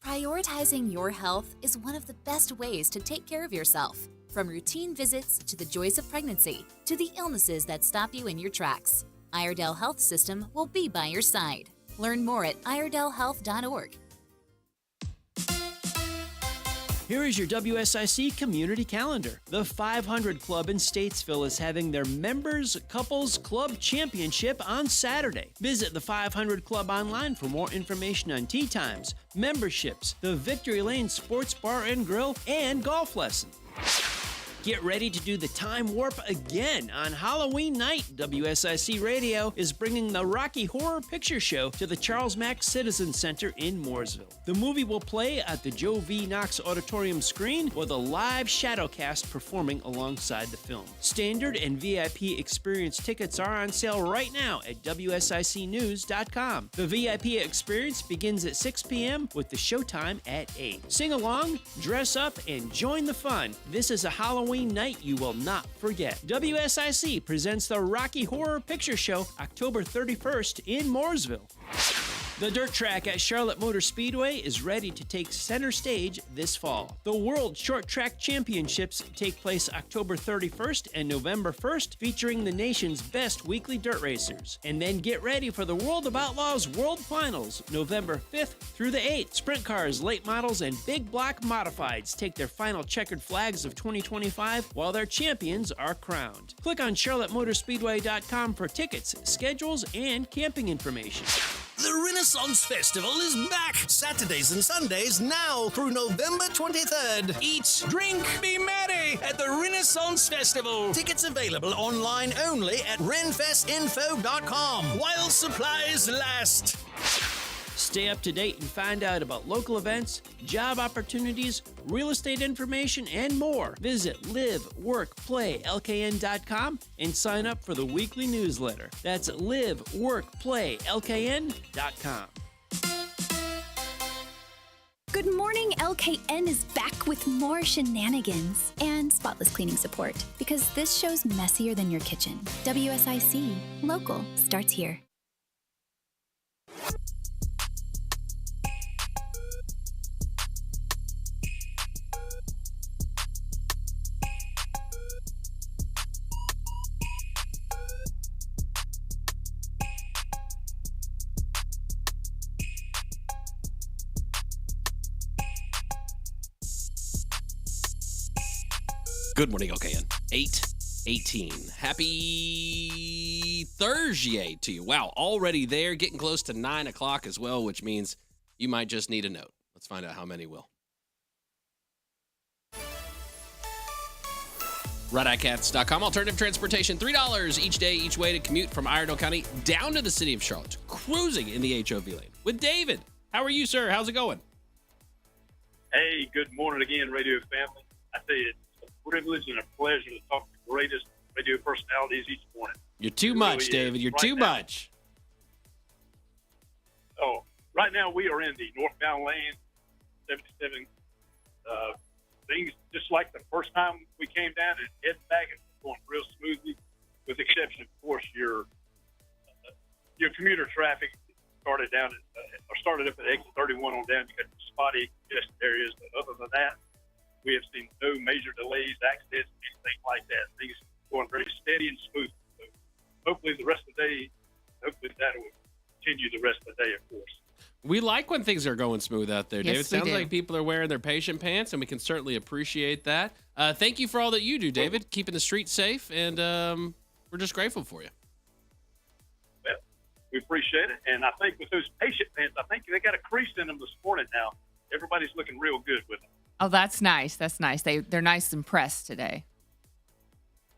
Prioritizing your health is one of the best ways to take care of yourself. From routine visits to the joys of pregnancy to the illnesses that stop you in your tracks, Iredell Health System will be by your side. Learn more at iredellhealth.org. Here is your WSIC community calendar. The 500 Club in Statesville is having their Members Couples Club Championship on Saturday. Visit the 500 Club online for more information on tee times, memberships, the Victory Lane Sports Bar and Grill, and golf lessons. Get ready to do the time warp again on Halloween night. WSIC Radio is bringing the Rocky Horror Picture Show to the Charles Mack Citizen Center in Mooresville. The movie will play at the Joe V. Knox Auditorium screen with a live shadowcast performing alongside the film. Standard and VIP experience tickets are on sale right now at WSICnews.com. The VIP experience begins at 6 p.m. with the showtime at 8. Sing along, dress up, and join the fun. This is a Halloween night you will not forget. WSIC presents the Rocky Horror Picture Show October 31st in Mooresville. The dirt track at Charlotte Motor Speedway is ready to take center stage this fall. The World Short Track Championships take place October 31st and November 1st, featuring the nation's best weekly dirt racers. And then get ready for the World of Outlaws World Finals, November 5th through the 8th. Sprint cars, late models, and big block modifieds take their final checkered flags of 2025 while their champions are crowned. Click on charlottemotorspeedway.com for tickets, schedules, and camping information. The Renaissance Festival is back Saturdays and Sundays now through November 23rd. Eat, drink, be merry at the Renaissance Festival. Tickets available online only at renfestinfo.com while supplies last. Stay up to date and find out about local events, job opportunities, real estate information, and more. Visit liveworkplaylkn.com and sign up for the weekly newsletter. That's liveworkplaylkn.com. Good morning, LKN is back with more shenanigans and spotless cleaning support because this show's messier than your kitchen. WSIC, local starts here. Good morning, OKN. 8:18. Happy Thursday to you. Wow, already there, getting close to 9 o'clock as well, which means you might just need a note. Let's find out how many will. ICATS.com. Alternative transportation, $3 each day, each way to commute from Iredell County down to the city of Charlotte, cruising in the HOV lane. With David. How are you, sir? How's it going? Hey, good morning again, radio family. I tell you, it's a privilege and a pleasure to talk to the greatest radio personalities each morning. You're too much, really David. You're right too now. much. Oh, right now we are in the northbound lane, 77. Things just like the first time we came down and heading back, it's going real smoothly, with the exception, of course, your commuter traffic started down or started up at exit 31 on down. You got spotty congested areas, but other than that, we have seen no major delays, accidents, anything like that. Things going very steady and smooth. So hopefully the rest of the day, hopefully that will continue the rest of the day, of course. We like when things are going smooth out there, Yes, David. we Sounds do. like people are wearing their patient pants, and we can certainly appreciate that. Thank you for all that you do, David, keeping the streets safe, and we're just grateful for you. Well, we appreciate it. And I think with those patient pants, I think they got a crease in them this morning now. Everybody's looking real good with them. Oh, that's nice. That's nice. They're nice and pressed today.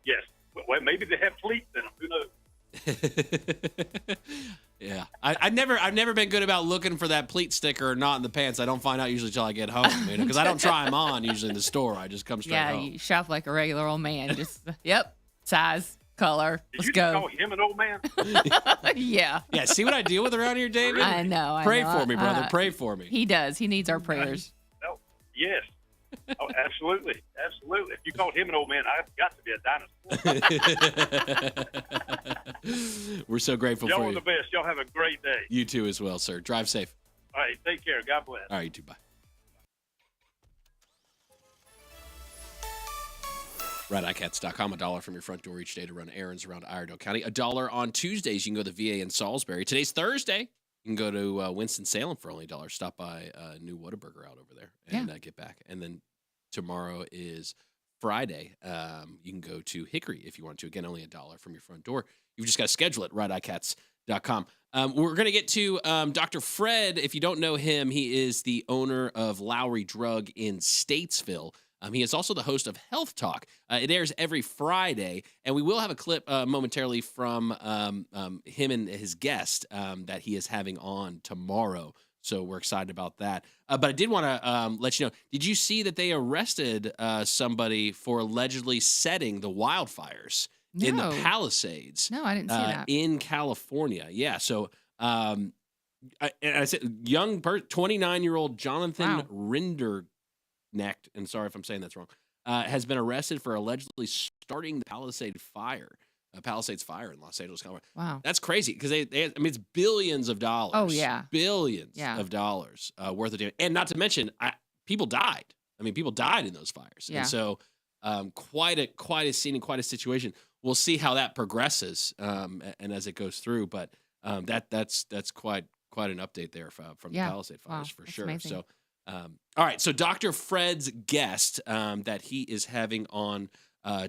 Yes. Well, maybe they have pleats in them. Who knows? Yeah, I've never been good about looking for that pleat sticker or not in the pants. I don't find out usually till I get home, because I don't try them on usually in the store. I just come straight home. You shop like a regular old man. Just yep, size, color. Did Let's you go. just call him an old man? Yeah. Yeah, see what I deal with around here, David? I know. Pray for me, brother. Pray for me. He does. He needs our prayers. Oh, yes. Oh, absolutely. Absolutely. If you called him an old man, I've got to be a dinosaur. We're so grateful Y'all for are you. the best. Y'all have a great day. You too as well, sir. Drive safe. All right. Take care. God bless. All right, you too. Bye. Right, ICATS.com. $1 from your front door each day to run errands around Iredell County. $1 on Tuesdays. You can go to the VA in Salisbury. Today's Thursday. You can go to Winston-Salem for only $1. Stop by New Whataburger out over there and get back. And then tomorrow is Friday. You can go to Hickory if you want to. Again, only $1 from your front door. You've just got to schedule it. Right, ICATS.com. We're going to get to Dr. Fred. If you don't know him, he is the ome of Lowry Drug in Statesville. He is also the host of Health Talk. It airs every Friday, and we will have a clip momentarily from him and his guest that he is having on tomorrow. So we're excited about that. But I did want to let you know, did you see that they arrested somebody for allegedly setting the wildfires in the Palisades? No, I didn't see that. In California. Yeah, so I said young 29-year-old Jonathan Rinderknecht, and sorry if I'm saying that's wrong, has been arrested for allegedly starting the Palisades fire in Los Angeles, California. Wow. That's crazy because it's billions of dollars. Oh, yeah. Billions of dollars worth of damage. And not to mention, people died. People died in those fires. Yeah. And so quite a scene and quite a situation. We'll see how that progresses and as it goes through. But that's quite an update there from the Palisade fires for sure. Amazing. So all right, so Dr. Fred's guest that he is having on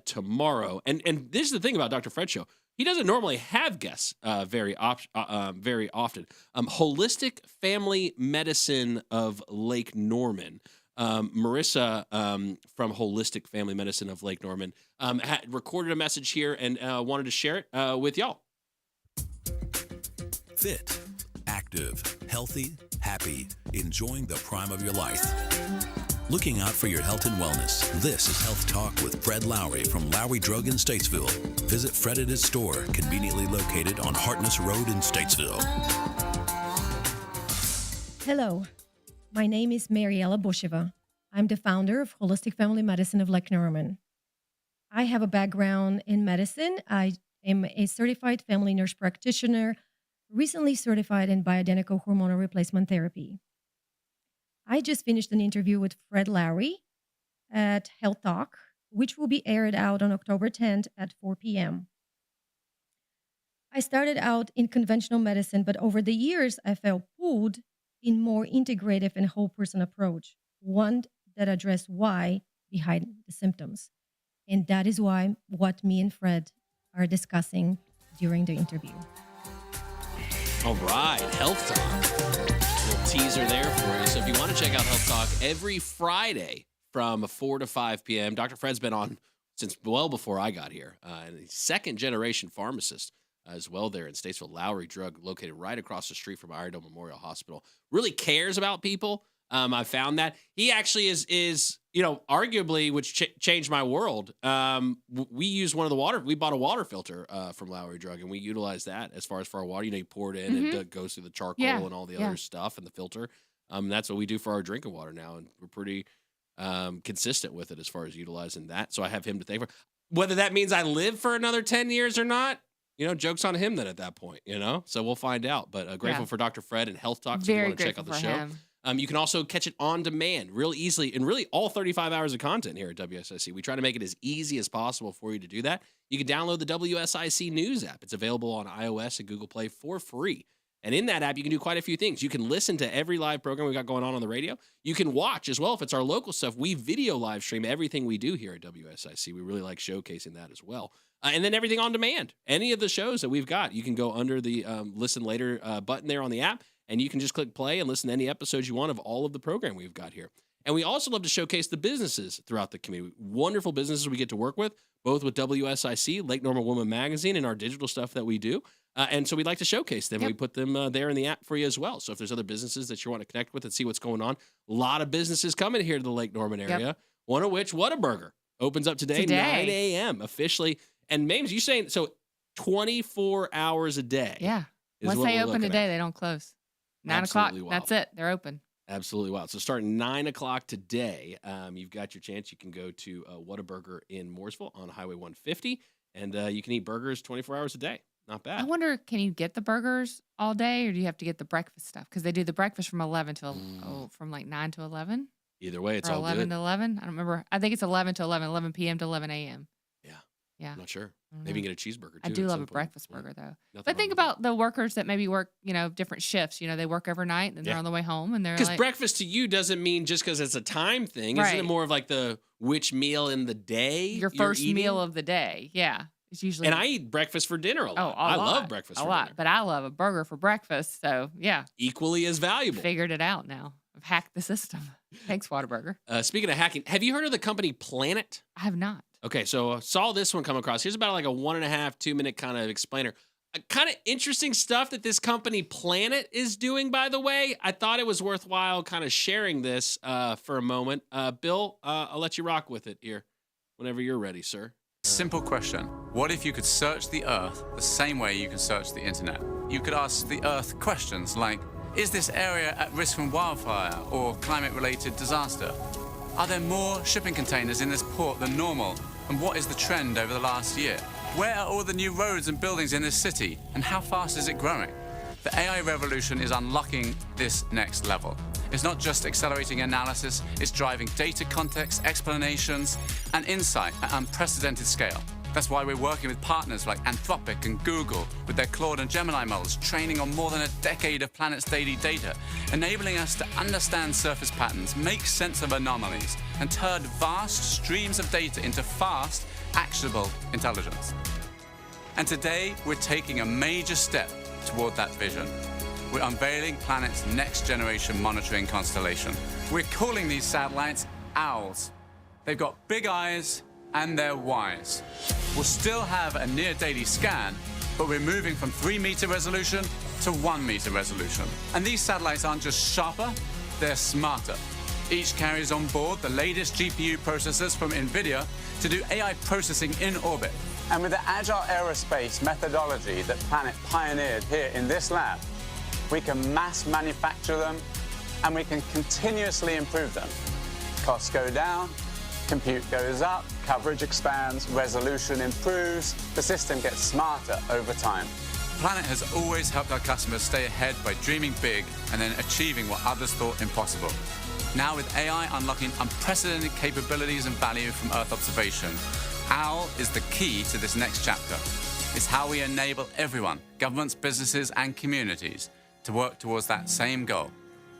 tomorrow, and this is the thing about Dr. Fred's show. He doesn't normally have guests very often. Holistic Family Medicine of Lake Norman. Marissa from Holistic Family Medicine of Lake Norman had recorded a message here and wanted to share it with y'all. Fit, active, healthy, happy, enjoying the prime of your life. Looking out for your health and wellness. This is Health Talk with Fred Lowry from Lowry Drug in Statesville. Visit Fred at his store, conveniently located on Hartness Road in Statesville. Hello, my name is Mariela Busheva. I'm the founder of Holistic Family Medicine of Lake Norman. I have a background in medicine. I am a certified family nurse practitioner, recently certified in bioidentical hormonal replacement therapy. I just finished an interview with Fred Lowry at Health Talk, which will be aired out on October 10th at 4 p.m. I started out in conventional medicine, but over the years, I felt pulled in more integrative and whole person approach, one that addressed why behind the symptoms. And that is what me and Fred are discussing during the interview. All right, Health Talk. Little teaser there for you. So if you want to check out Health Talk every Friday from 4 to 5 p.m., Dr. Fred's been on since well before I got here. And he's second-generation pharmacist as well there in Statesville. Lowry Drug, located right across the street from Iredell Memorial Hospital. Really cares about people. I found that. He actually is arguably, which changed my world. We use we bought a water filter from Lowry Drug, and we utilize that as far as for our water. You pour it in, and it goes through the charcoal and all the other stuff and the filter. That's what we do for our drinking water now, and we're pretty consistent with it as far as utilizing that. So I have him to thank for. Whether that means I live for another 10 years or not, joke's on him then at that point, So we'll find out. But grateful for Dr. Fred and Health Talk. So if you want to check out the show. Him. You can also catch it on demand real easily, and really all 35 hours of content here at WSIC. We try to make it as easy as possible for you to do that. You can download the WSIC News app. It's available on iOS and Google Play for free. And in that app, you can do quite a few things. You can listen to every live program we've got going on the radio. You can watch as well. If it's our local stuff, we video live stream everything we do here at WSIC. We really like showcasing that as well. And then everything on demand. Any of the shows that we've got, you can go under the listen later button there on the app, and you can just click play and listen to any episodes you want of all of the program we've got here. And we also love to showcase the businesses throughout the community. Wonderful businesses we get to work with, both with WSIC, Lake Norman Woman Magazine, and our digital stuff that we do. And so we'd like to showcase them. Yep. We put them there in the app for you as well. So if there's other businesses that you want to connect with and see what's going on, a lot of businesses coming here to the Lake Norman area, Yep. one of which, Whataburger, opens up today. 9 a.m. officially. And Mames, you saying, so 24 hours a day. Yeah. is Once what they we're open looking today, at. they don't close. 9 Absolutely o'clock. wild. That's it. They're open. Absolutely wild. So starting 9 o'clock today, you've got your chance. You can go to Whataburger in Mooresville on Highway 150, and you can eat burgers 24 hours a day. Not bad. I wonder, can you get the burgers all day, or do you have to get the breakfast stuff? Because they do the breakfast from 11 to from like 9 to 11. Either way, it's or all 11 good. to 11. I don't remember. I think it's 11 to 11, 11 p.m. to 11 a.m. Yeah. I'm not sure. I don't Maybe you know. get a cheeseburger, too. I do at love some a point. breakfast Yeah. burger, though. Nothing But think about the workers that maybe work, different shifts. They work overnight, and then they're Yeah. on the way home, and they're Because like, breakfast to you doesn't mean just because it's a time thing. Isn't it Right. more of like the which meal in the day your you're first eating? meal of the day. Yeah. It's usually. And I eat breakfast for dinner a lot. Oh, I love breakfast a for lot, dinner. but I love a burger for breakfast. So yeah, Equally as valuable. figured it out now. I've hacked the system. Thanks, Whataburger. Speaking of hacking, have you heard of the company Planet? I have not. Okay, so saw this one come across. Here's about like a 1.5, 2 minute kind of explainer. Kind of interesting stuff that this company Planet is doing, by the way. I thought it was worthwhile kind of sharing this for a moment. Bill, I'll let you rock with it here whenever you're ready, sir. Simple question. What if you could search the Earth the same way you can search the internet? You could ask the Earth questions like, is this area at risk from wildfire or climate-related disaster? Are there more shipping containers in this port than normal? And what is the trend over the last year? Where are all the new roads and buildings in this city? And how fast is it growing? The AI revolution is unlocking this next level. It's not just accelerating analysis, it's driving data context, explanations, and insight at unprecedented scale. That's why we're working with partners like Anthropic and Google with their Claude and Gemini models, training on more than a decade of Planet's daily data, enabling us to understand surface patterns, make sense of anomalies, and turn vast streams of data into fast, actionable intelligence. And today, we're taking a major step toward that vision. We're unveiling Planet's next generation monitoring constellation. We're calling these satellites Owls. They've got big eyes and they're wise. We'll still have a near daily scan, but we're moving from 3-meter resolution to 1-meter resolution. And these satellites aren't just sharper, they're smarter. Each carries on board the latest GPU processors from NVIDIA to do AI processing in orbit. And with the agile aerospace methodology that Planet pioneered here in this lab, we can mass manufacture them and we can continuously improve them. Costs go down, compute goes up, coverage expands, resolution improves, the system gets smarter over time. Planet has always helped our customers stay ahead by dreaming big and then achieving what others thought impossible. Now with AI unlocking unprecedented capabilities and value from Earth observation, OWL is the key to this next chapter. It's how we enable everyone, governments, businesses, and communities to work towards that same goal,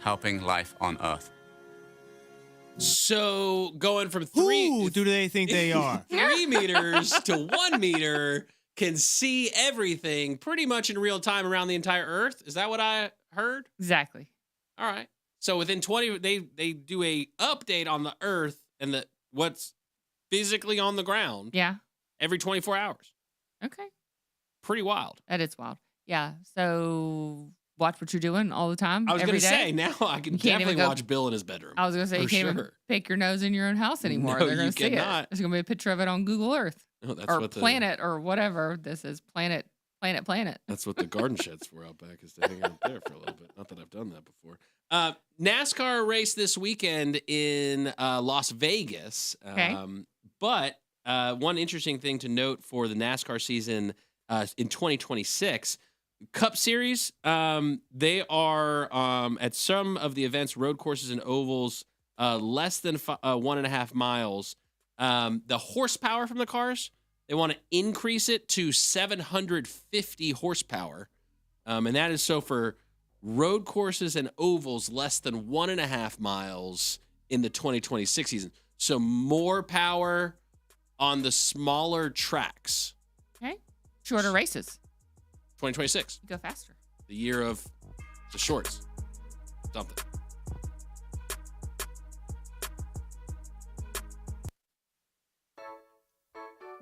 helping life on Earth. So going from 3 Who do they think they are? 3 meters to 1 meter can see everything pretty much in real time around the entire Earth. Is that what I heard? Exactly. All right. So within 20, they do a update on the Earth and what's physically on the ground. Yeah. Every 24 hours. Okay. Pretty wild. That is wild. Yeah. So watch what you're doing all the time. I was going to every day. say, now I can You can't definitely even go- watch Bill in his bedroom. I was going to say, you for can't sure. even pick your nose in your own house anymore. No, They're going you to see cannot. it. There's going to be a picture of it on Google Earth. Oh, that's or what the- Planet or whatever this is. Planet. That's what the garden sheds were out back, is to hang out there for a little bit. Not that I've done that before. NASCAR race this weekend in Las Vegas. Okay. But one interesting thing to note for the NASCAR season in 2026, Cup Series, they are at some of the events, road courses and ovals, less than 1.5 miles. The horsepower from the cars, they want to increase it to 750 horsepower. And that is so for road courses and ovals less than 1.5 miles in the 2026 season. So more power on the smaller tracks. Okay. Shorter races. 2026. Go faster. The year of the shorts. Something.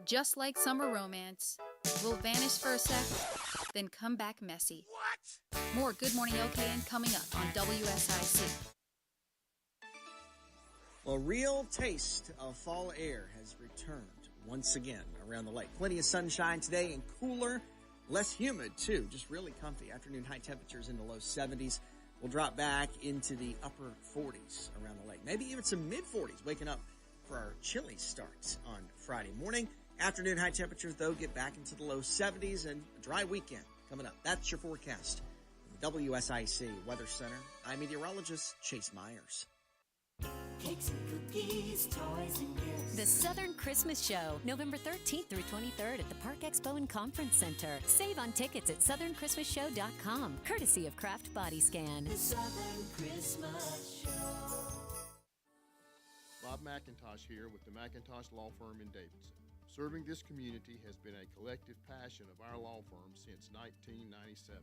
just like summer romance, will vanish for a sec, then come back messy. What? More Good Morning LKN coming up on WSIC. Well, real taste of fall air has returned once again around the lake. Plenty of sunshine today and cooler, less humid too. Just really comfy. Afternoon high temperatures in the low 70s. We'll drop back into the upper 40s around the lake. Maybe even some mid-40s, waking up for our chilly starts on Friday morning. Afternoon high temperatures, though, get back into the low 70s and a dry weekend coming up. That's your forecast. WSIC Weather Center. I'm meteorologist Chase Myers. Cakes and cookies, toys and gifts. The Southern Christmas Show, November 13th through 23rd at the Park Expo and Conference Center. Save on tickets at southernchristmasshow.com, courtesy of Kraft Body Scan. The Southern Christmas Show. Bob McIntosh here with the McIntosh Law Firm in Davidson. Serving this community has been a collective passion of our law firm since 1997.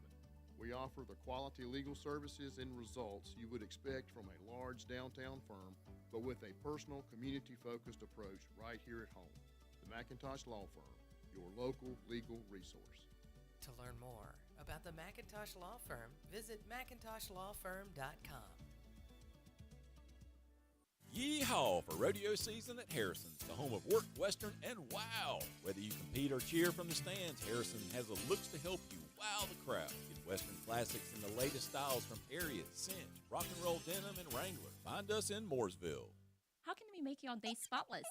We offer the quality legal services and results you would expect from a large downtown firm, but with a personal, community-focused approach right here at home. The McIntosh Law Firm, your local legal resource. To learn more about the McIntosh Law Firm, visit McIntoshLawFirm.com. Yeehaw for rodeo season at Harrison's, the home of work, western, and wow. Whether you compete or cheer from the stands, Harrison has the looks to help you wow the crowd. Get western classics and the latest styles from Harriet, Cinch, Rock and Roll Denim, and Wrangler. Find us in Mooresville. How can we make your day spotless?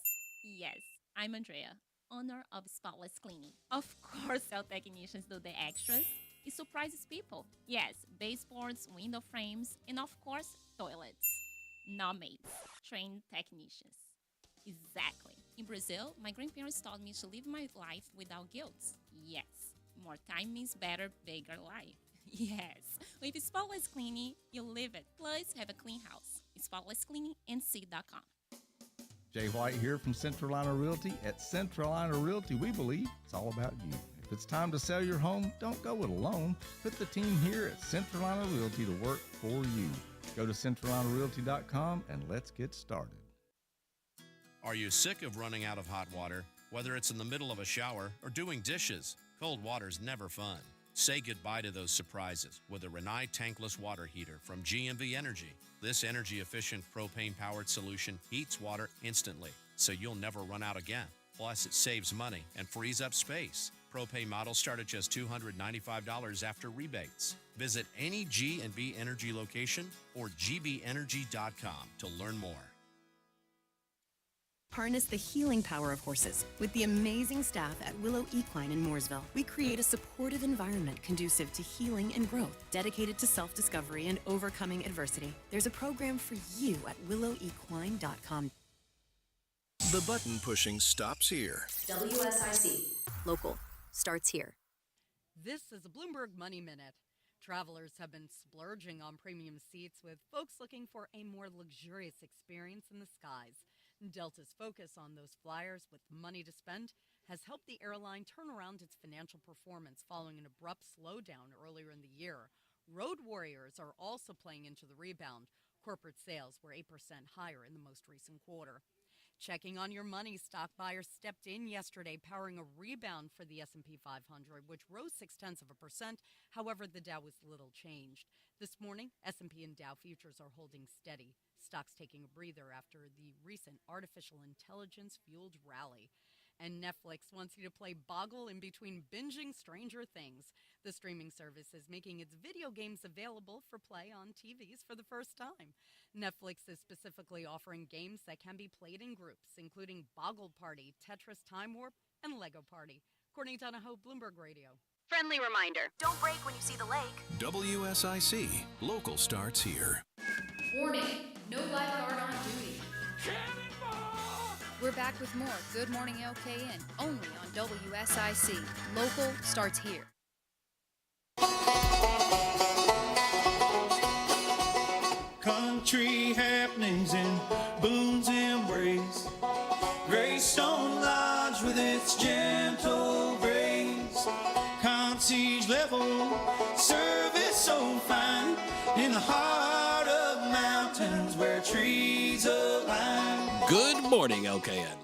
Yes, I'm Andrea, owner of Spotless Cleaning. Of course, our technicians do the extras. It surprises people. Yes, baseboards, window frames, and of course, toilets. Not maids, trained technicians. Exactly. In Brazil, my grandparents taught me to live my life without guilt. Yes, more time means better, bigger life. Yes, with Spotless Cleaning, you live it. Plus, have a clean house. SpotlessCleaningNC.com. Jay White here from Central Line of Realty. At Central Line of Realty, we believe it's all about you. If it's time to sell your home, don't go it alone. Put the team here at Central Line of Realty to work for you. Go to centrallineofrealty.com and let's get started. Are you sick of running out of hot water? Whether it's in the middle of a shower or doing dishes, cold water's never fun. Say goodbye to those surprises with a Rinnai tankless water heater from GMV Energy. This energy-efficient propane-powered solution heats water instantly, so you'll never run out again. Plus, it saves money and frees up space. Propane models start at just $295 after rebates. Visit any G&B Energy location or gbenergy.com to learn more. Harness the healing power of horses with the amazing staff at Willow Equine in Mooresville. We create a supportive environment conducive to healing and growth, dedicated to self-discovery and overcoming adversity. There's a program for you at willowequine.com. The button pushing stops here. WSIC. Local starts here. This is a Bloomberg Money Minute. Travelers have been splurging on premium seats, with folks looking for a more luxurious experience in the skies. Delta's focus on those flyers with money to spend has helped the airline turn around its financial performance following an abrupt slowdown earlier in the year. Road warriors are also playing into the rebound. Corporate sales were 8% higher in the most recent quarter. Checking on your money, stock buyers stepped in yesterday, powering a rebound for the S&P 500, which rose 0.6%. However, the Dow was little changed. This morning, S&P and Dow futures are holding steady. Stocks taking a breather after the recent artificial intelligence-fueled rally. And Netflix wants you to play Boggle in between binging Stranger Things. The streaming service is making its video games available for play on TVs for the first time. Netflix is specifically offering games that can be played in groups, including Boggle Party, Tetris Time Warp, and Lego Party. Courtney Donahoe, Bloomberg Radio. Friendly reminder, don't break when you see the lake. WSIC. Local starts here. Warning, no lifeguard on duty. We're back with more Good Morning LKN, only on WSIC. Local starts here. Country happenings in Boone's Embrace. Graystone Lodge with its gentle grace. Concierge level service so fine. In the heart of mountains where trees align. Good morning, LKN.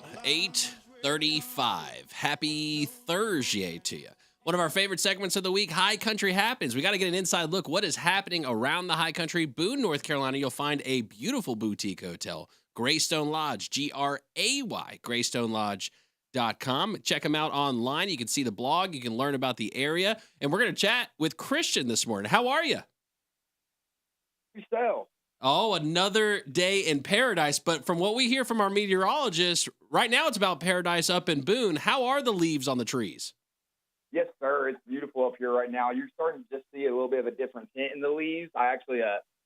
35. Happy Thursday to you. One of our favorite segments of the week, High Country Happens. We got to get an inside look. What is happening around the High Country? Boone, North Carolina, you'll find a beautiful boutique hotel, Graystone Lodge, Gray, GraysstoneLodge.com. Check them out online. You can see the blog. You can learn about the area. And we're going to chat with Christian this morning. How are you? Yourself. Oh, another day in paradise. But from what we hear from our meteorologist, right now it's about paradise up in Boone. How are the leaves on the trees? Yes, sir. It's beautiful up here right now. You're starting to just see a little bit of a different tint in the leaves. I actually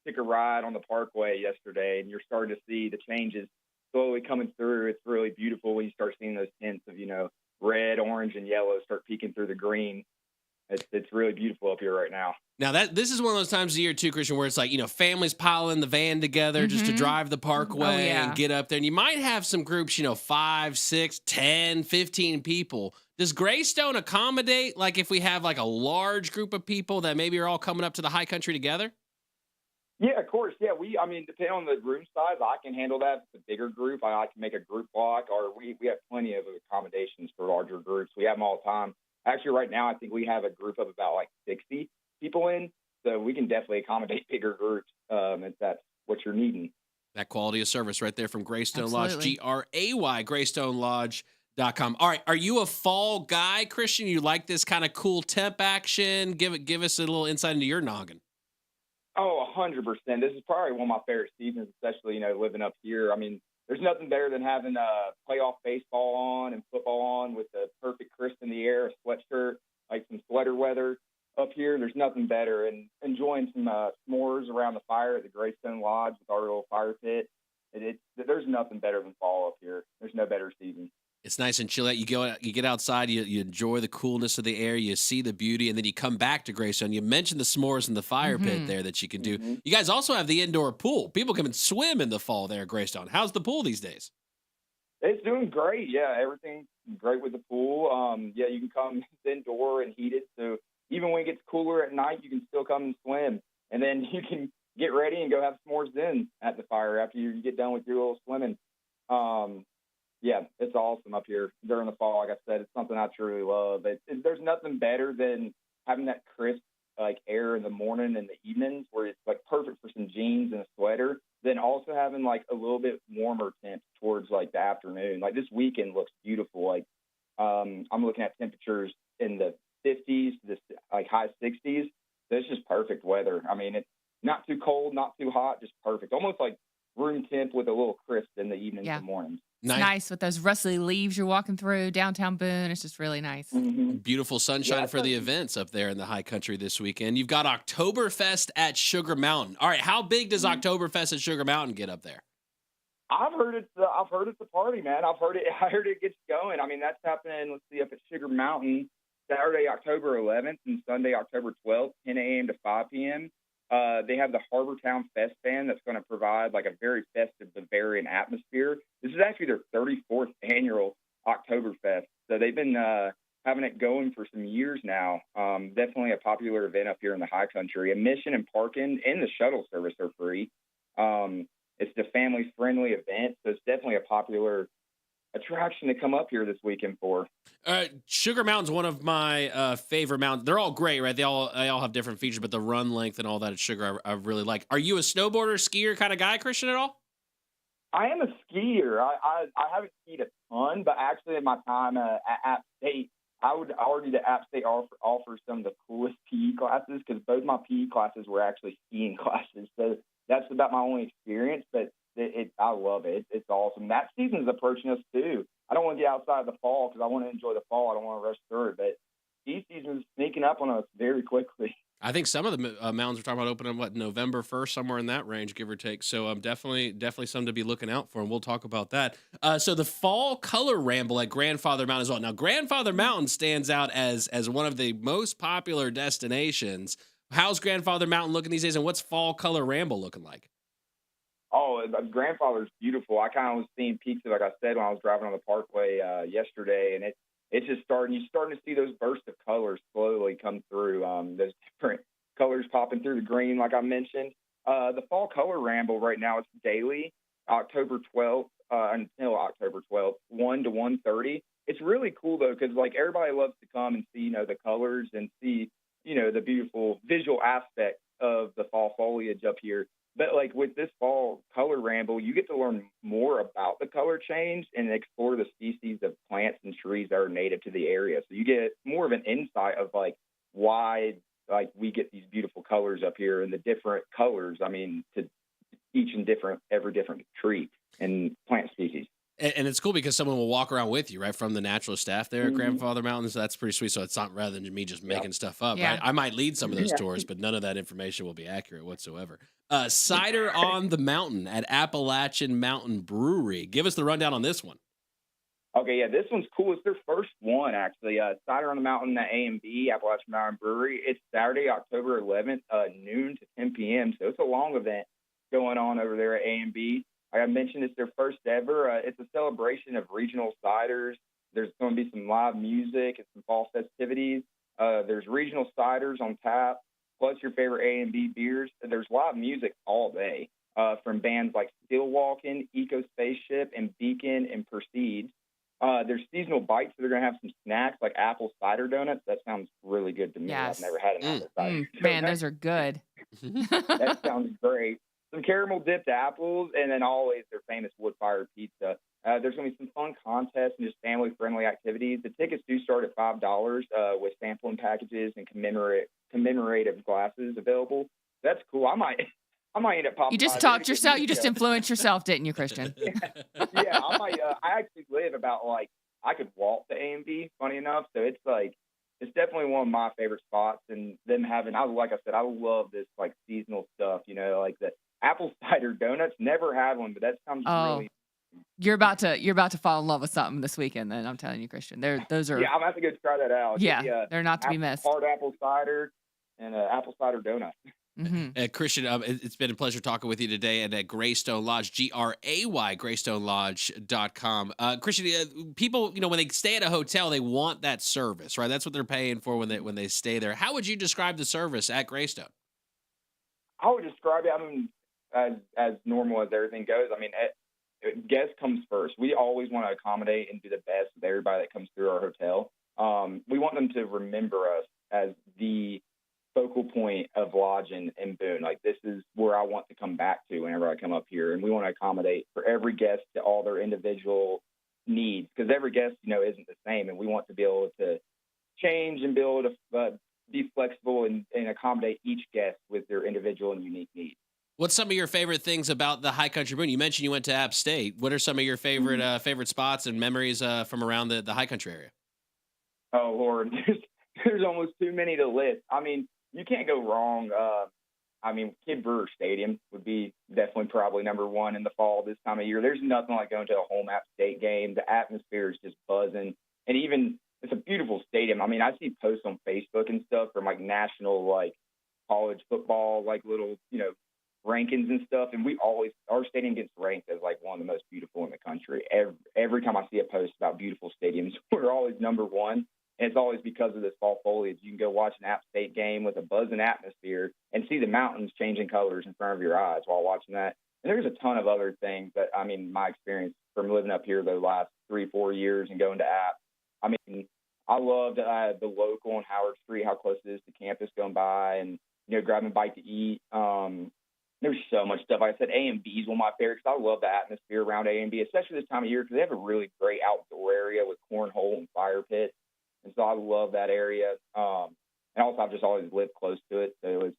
took a ride on the parkway yesterday, and you're starting to see the changes slowly coming through. It's really beautiful when you start seeing those tints of, red, orange, and yellow start peeking through the green. It's really beautiful up here right now. Now, this is one of those times of the year, too, Christian, where it's like, families pile in the van together just to drive the parkway and get up there. And you might have some groups, 5, 6, 10, 15 people. Does Graystone accommodate, like, if we have, like, a large group of people that maybe are all coming up to the High Country together? Yeah, of course. Yeah, depending on the room size, I can handle that. If it's a bigger group, I can make a group block, or we have plenty of accommodations for larger groups. We have them all the time. Actually, right now, I think we have a group of about, 60 people in, so we can definitely accommodate bigger groups if that's what you're needing. That quality of service right there from Graystone Lodge, Gray, GrayststoneLodge.com. All right, are you a fall guy, Christian? You like this kind of cool temp action? Give us a little insight into your noggin. Oh, 100%. This is probably one of my favorite seasons, especially, living up here. I mean, there's nothing better than having playoff baseball on and football on with the perfect crisp in the air, a sweatshirt, like some sweater weather up here. There's nothing better. And enjoying some s'mores around the fire at the Graystone Lodge with our little fire pit. There's nothing better than fall up here. There's no better season. It's nice and chill out. You get outside, you enjoy the coolness of the air, you see the beauty, and then you come back to Graystone. You mentioned the s'mores and the fire pit there that you can do. You guys also have the indoor pool. People come and swim in the fall there at Graystone. How's the pool these days? It's doing great. Yeah, everything's great with the pool. You can come indoor and heat it. So even when it gets cooler at night, you can still come and swim. And then you can get ready and go have s'mores then at the fire after you get done with your little swimming. Yeah, it's awesome up here during the fall. Like I said, it's something I truly love. There's nothing better than having that crisp air in the morning and the evenings where it's perfect for some jeans and a sweater. Then also having a little bit warmer temps towards the afternoon. This weekend looks beautiful. I'm looking at temperatures in the 50s to high 60s. So it's just perfect weather. I mean, it's not too cold, not too hot, just perfect. Almost like room temp with a little crisp in the evenings and mornings. It's nice with those rustly leaves you're walking through downtown Boone. It's just really nice. Beautiful sunshine for the events up there in the High Country this weekend. You've got Oktoberfest at Sugar Mountain. All right, how big does Oktoberfest at Sugar Mountain get up there? I've heard it's a party, man. I heard it gets going. I mean, that's happening. Let's see, up at Sugar Mountain, Saturday, October 11th, and Sunday, October 12th, 10 a.m. to 5 p.m. They have the Harbortown Fest Band that's going to provide a very festive Bavarian atmosphere. This is actually their 34th annual Oktoberfest. So they've been having it going for some years now. Definitely a popular event up here in the High Country. Admission and parking and the shuttle service are free. It's a family-friendly event, so it's definitely a popular attraction to come up here this weekend for. Sugar Mountain's one of my favorite mountains. They're all great, right? They all have different features, but the run length and all that at Sugar, I really like. Are you a snowboarder, skier kind of guy, Christian, at all? I am a skier. I haven't skied a ton, but actually in my time at App State, I would argue that App State offers some of the coolest PE classes because both my PE classes were actually skiing classes. So that's about my only experience, but I love it. It's awesome. That season's approaching us too. I don't want to get outside of the fall because I want to enjoy the fall. I don't want to rush through it, but ski season's sneaking up on us very quickly. I think some of the mountains we're talking about opening November 1st, somewhere in that range, give or take. So definitely something to be looking out for, and we'll talk about that. So the fall color ramble at Grandfather Mountain as well. Now, Grandfather Mountain stands out as one of the most popular destinations. How's Grandfather Mountain looking these days, and what's fall color ramble looking like? Oh, Grandfather's beautiful. I kind of was seeing peaks of, like I said, when I was driving on the Parkway yesterday, and it's just you're starting to see those bursts of colors slowly come through. Those different colors popping through the green, like I mentioned. The fall color ramble right now, it's daily. October 12th until October 12th, 1 to 1:30. It's really cool, though, because, like, everybody loves to come and see, the colors and see, the beautiful visual aspect of the fall foliage up here. But, like, with this fall color ramble, you get to learn more about the color change and explore the species of plants and trees that are native to the area. So you get more of an insight of, like, why, like, we get these beautiful colors up here and the different colors, to every different tree and plant species. And it's cool because someone will walk around with you, right, from the naturalist staff there at Mhm. Grandfather Mountains. That's pretty sweet. So it's not rather than me just making stuff up, Yeah. right? I might lead some of those Yeah. tours, but none of that information will be accurate whatsoever. Cider on the Mountain at Appalachian Mountain Brewery. Give us the rundown on this one. Okay, yeah, this one's cool. It's their first one, actually. Cider on the Mountain at A&B, Appalachian Mountain Brewery. It's Saturday, October 11th, noon to 10 p.m., so it's a long event going on over there at A&B. Like I mentioned, it's their first ever. It's a celebration of regional ciders. There's going to be some live music and some fall festivities. There's regional ciders on tap, plus your favorite A&B beers. There's live music all day from bands like Still Walking, Eco Spaceship, and Beacon and Proceed. There's seasonal bites, so they're going to have some snacks like apple cider donuts. That sounds really good to me. Yes. I've never had an apple cider Man, donut. those are good. That sounds great. Some caramel dipped apples, and then always their famous wood-fired pizza. There's going to be some fun contests and just family-friendly activities. The tickets do start at $5 with sampling packages and commemorative glasses available. That's cool. I might end up popping. You just talked yourself. You just influenced yourself, didn't you, Christian? Yeah, I might. I actually live about I could walk to A&B. Funny enough, so it's it's definitely one of my favorite spots. And them having, like I said, I love this seasonal stuff. Like the apple cider donuts. Never had one, but that sounds really. You're about to fall in love with something this weekend. Then I'm telling you, Christian. Those are. Yeah, I'm gonna have to go try that out. Yeah, they're not to be missed. Hard apple cider and apple cider donut. Mm-hmm. Christian, it's been a pleasure talking with you today and at Graystone Lodge, Gray, GraystoneLodge.com. Christian, people, when they stay at a hotel, they want that service, right? That's what they're paying for when they stay there. How would you describe the service at Graystone? I would describe it, as normal as everything goes. Guest comes first. We always want to accommodate and do the best with everybody that comes through our hotel. We want them to remember us as the focal point of lodging in Boone. This is where I want to come back to whenever I come up here, and we want to accommodate for every guest to all their individual needs, because every guest, isn't the same, and we want to be able to change and be able to be flexible and accommodate each guest with their individual and unique needs. What's some of your favorite things about the High Country Boone? You mentioned you went to App State. What are some of your favorite spots and memories from around the High Country area? Oh, Lord, there's almost too many to list. You can't go wrong. Kid Brewer Stadium would be definitely probably number one in the fall this time of year. There's nothing like going to a home App State game. The atmosphere is just buzzing. And even, it's a beautiful stadium. I see posts on Facebook and stuff from national, college football, little, rankings and stuff. And our stadium gets ranked as one of the most beautiful in the country. Every time I see a post about beautiful stadiums, we're always number one. And it's always because of this fall foliage. You can go watch an App State game with a buzzing atmosphere and see the mountains changing colors in front of your eyes while watching that. And there's a ton of other things that, my experience from living up here the last 3-4 years and going to App. I loved the local on Howard Street, how close it is to campus going by and, grabbing a bite to eat. There's so much stuff. Like I said, A&B is one of my favorites. I love the atmosphere around A&B, especially this time of year, because they have a really great outdoor area with cornhole and fire pits. And so I love that area. And also, I've just always lived close to it, so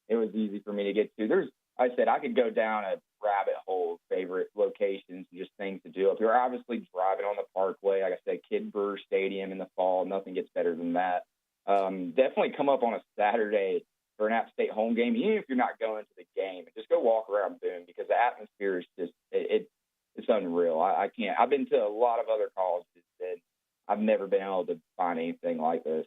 it was easy for me to get to. I said, I could go down a rabbit hole of favorite locations and just things to do up here. Obviously, driving on the Parkway, like I said, Kid Brewer Stadium in the fall, nothing gets better than that. Definitely come up on a Saturday for an App State home game, even if you're not going to the game, and just go walk around Boone, because the atmosphere is just it's unreal. I can't. I've been to a lot of other colleges, and I've never been able to find anything like this.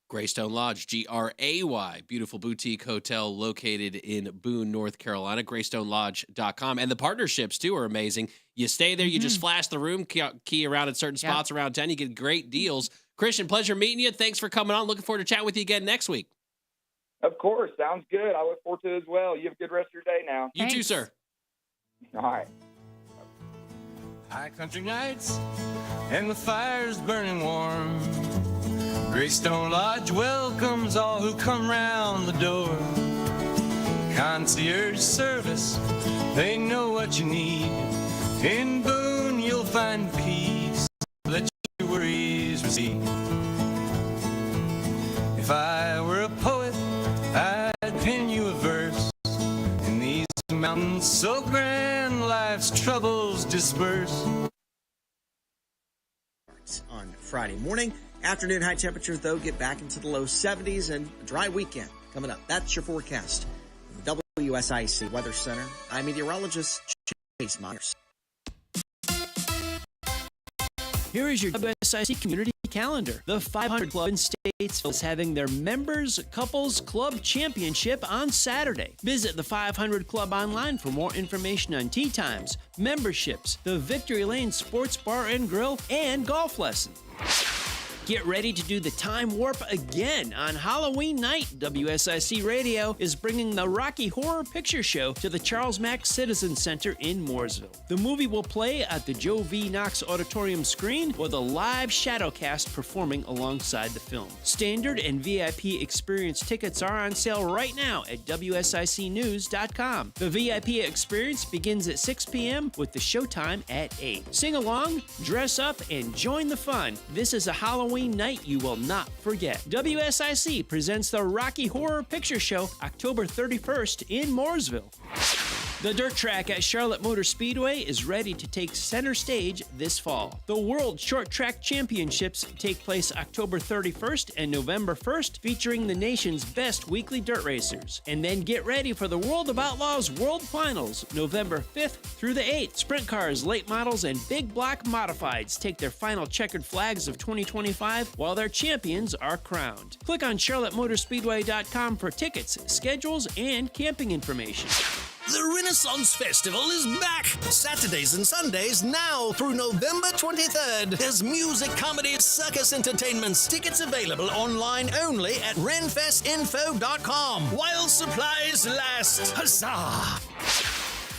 Graystone Lodge, Gray, beautiful boutique hotel located in Boone, North Carolina, GraystoneLodge.com. And the partnerships, too, are amazing. You stay there, you just flash the room key around at certain spots around town. You get great deals. Christian, pleasure meeting you. Thanks for coming on. Looking forward to chatting with you again next week. Of course. Sounds good. I look forward to it as well. You have a good rest of your day now. You too, sir. All right. High country nights and the fire's burning warm. Graystone Lodge welcomes all who come round the door. Concierge service, they know what you need. In Boone you'll find peace, let your worries recede. If I were a poet, I'd pen you a verse. In these mountains so grand, life's troubles disperse. On Friday morning, afternoon high temperatures, though, get back into the low 70s and a dry weekend coming up. That's your forecast. From the WSIC Weather Center, I'm meteorologist Chase Myers. Here is your WSIC community calendar. The 500 Club in Statesville is having their Members Couples Club Championship on Saturday. Visit the 500 Club online for more information on tee times, memberships, the Victory Lane Sports Bar and Grill, and golf lessons. Get ready to do the time warp again on Halloween night. WSIC Radio is bringing the Rocky Horror Picture Show to the Charles Mack Citizen Center in Mooresville. The movie will play at the Joe V. Knox Auditorium screen with a live shadowcast performing alongside the film. Standard and VIP experience tickets are on sale right now at WSICnews.com. The VIP experience begins at 6 p.m. with the showtime at 8. Sing along, dress up, and join the fun. This is a Halloween night you will not forget. WSIC presents the Rocky Horror Picture Show October 31st in Mooresville. The dirt track at Charlotte Motor Speedway is ready to take center stage this fall. The World Short Track Championships take place October 31st and November 1st, featuring the nation's best weekly dirt racers. And then get ready for the World of Outlaws World Finals, November 5th through the 8th. Sprint cars, late models, and big block modifieds take their final checkered flags of 2025 while their champions are crowned. Click on charlottemotorspeedway.com for tickets, schedules, and camping information. The Renaissance Festival is back! Saturdays and Sundays now through November 23rd. There's music, comedy, circus entertainments. Tickets available online only at renfestinfo.com. While supplies last. Huzzah!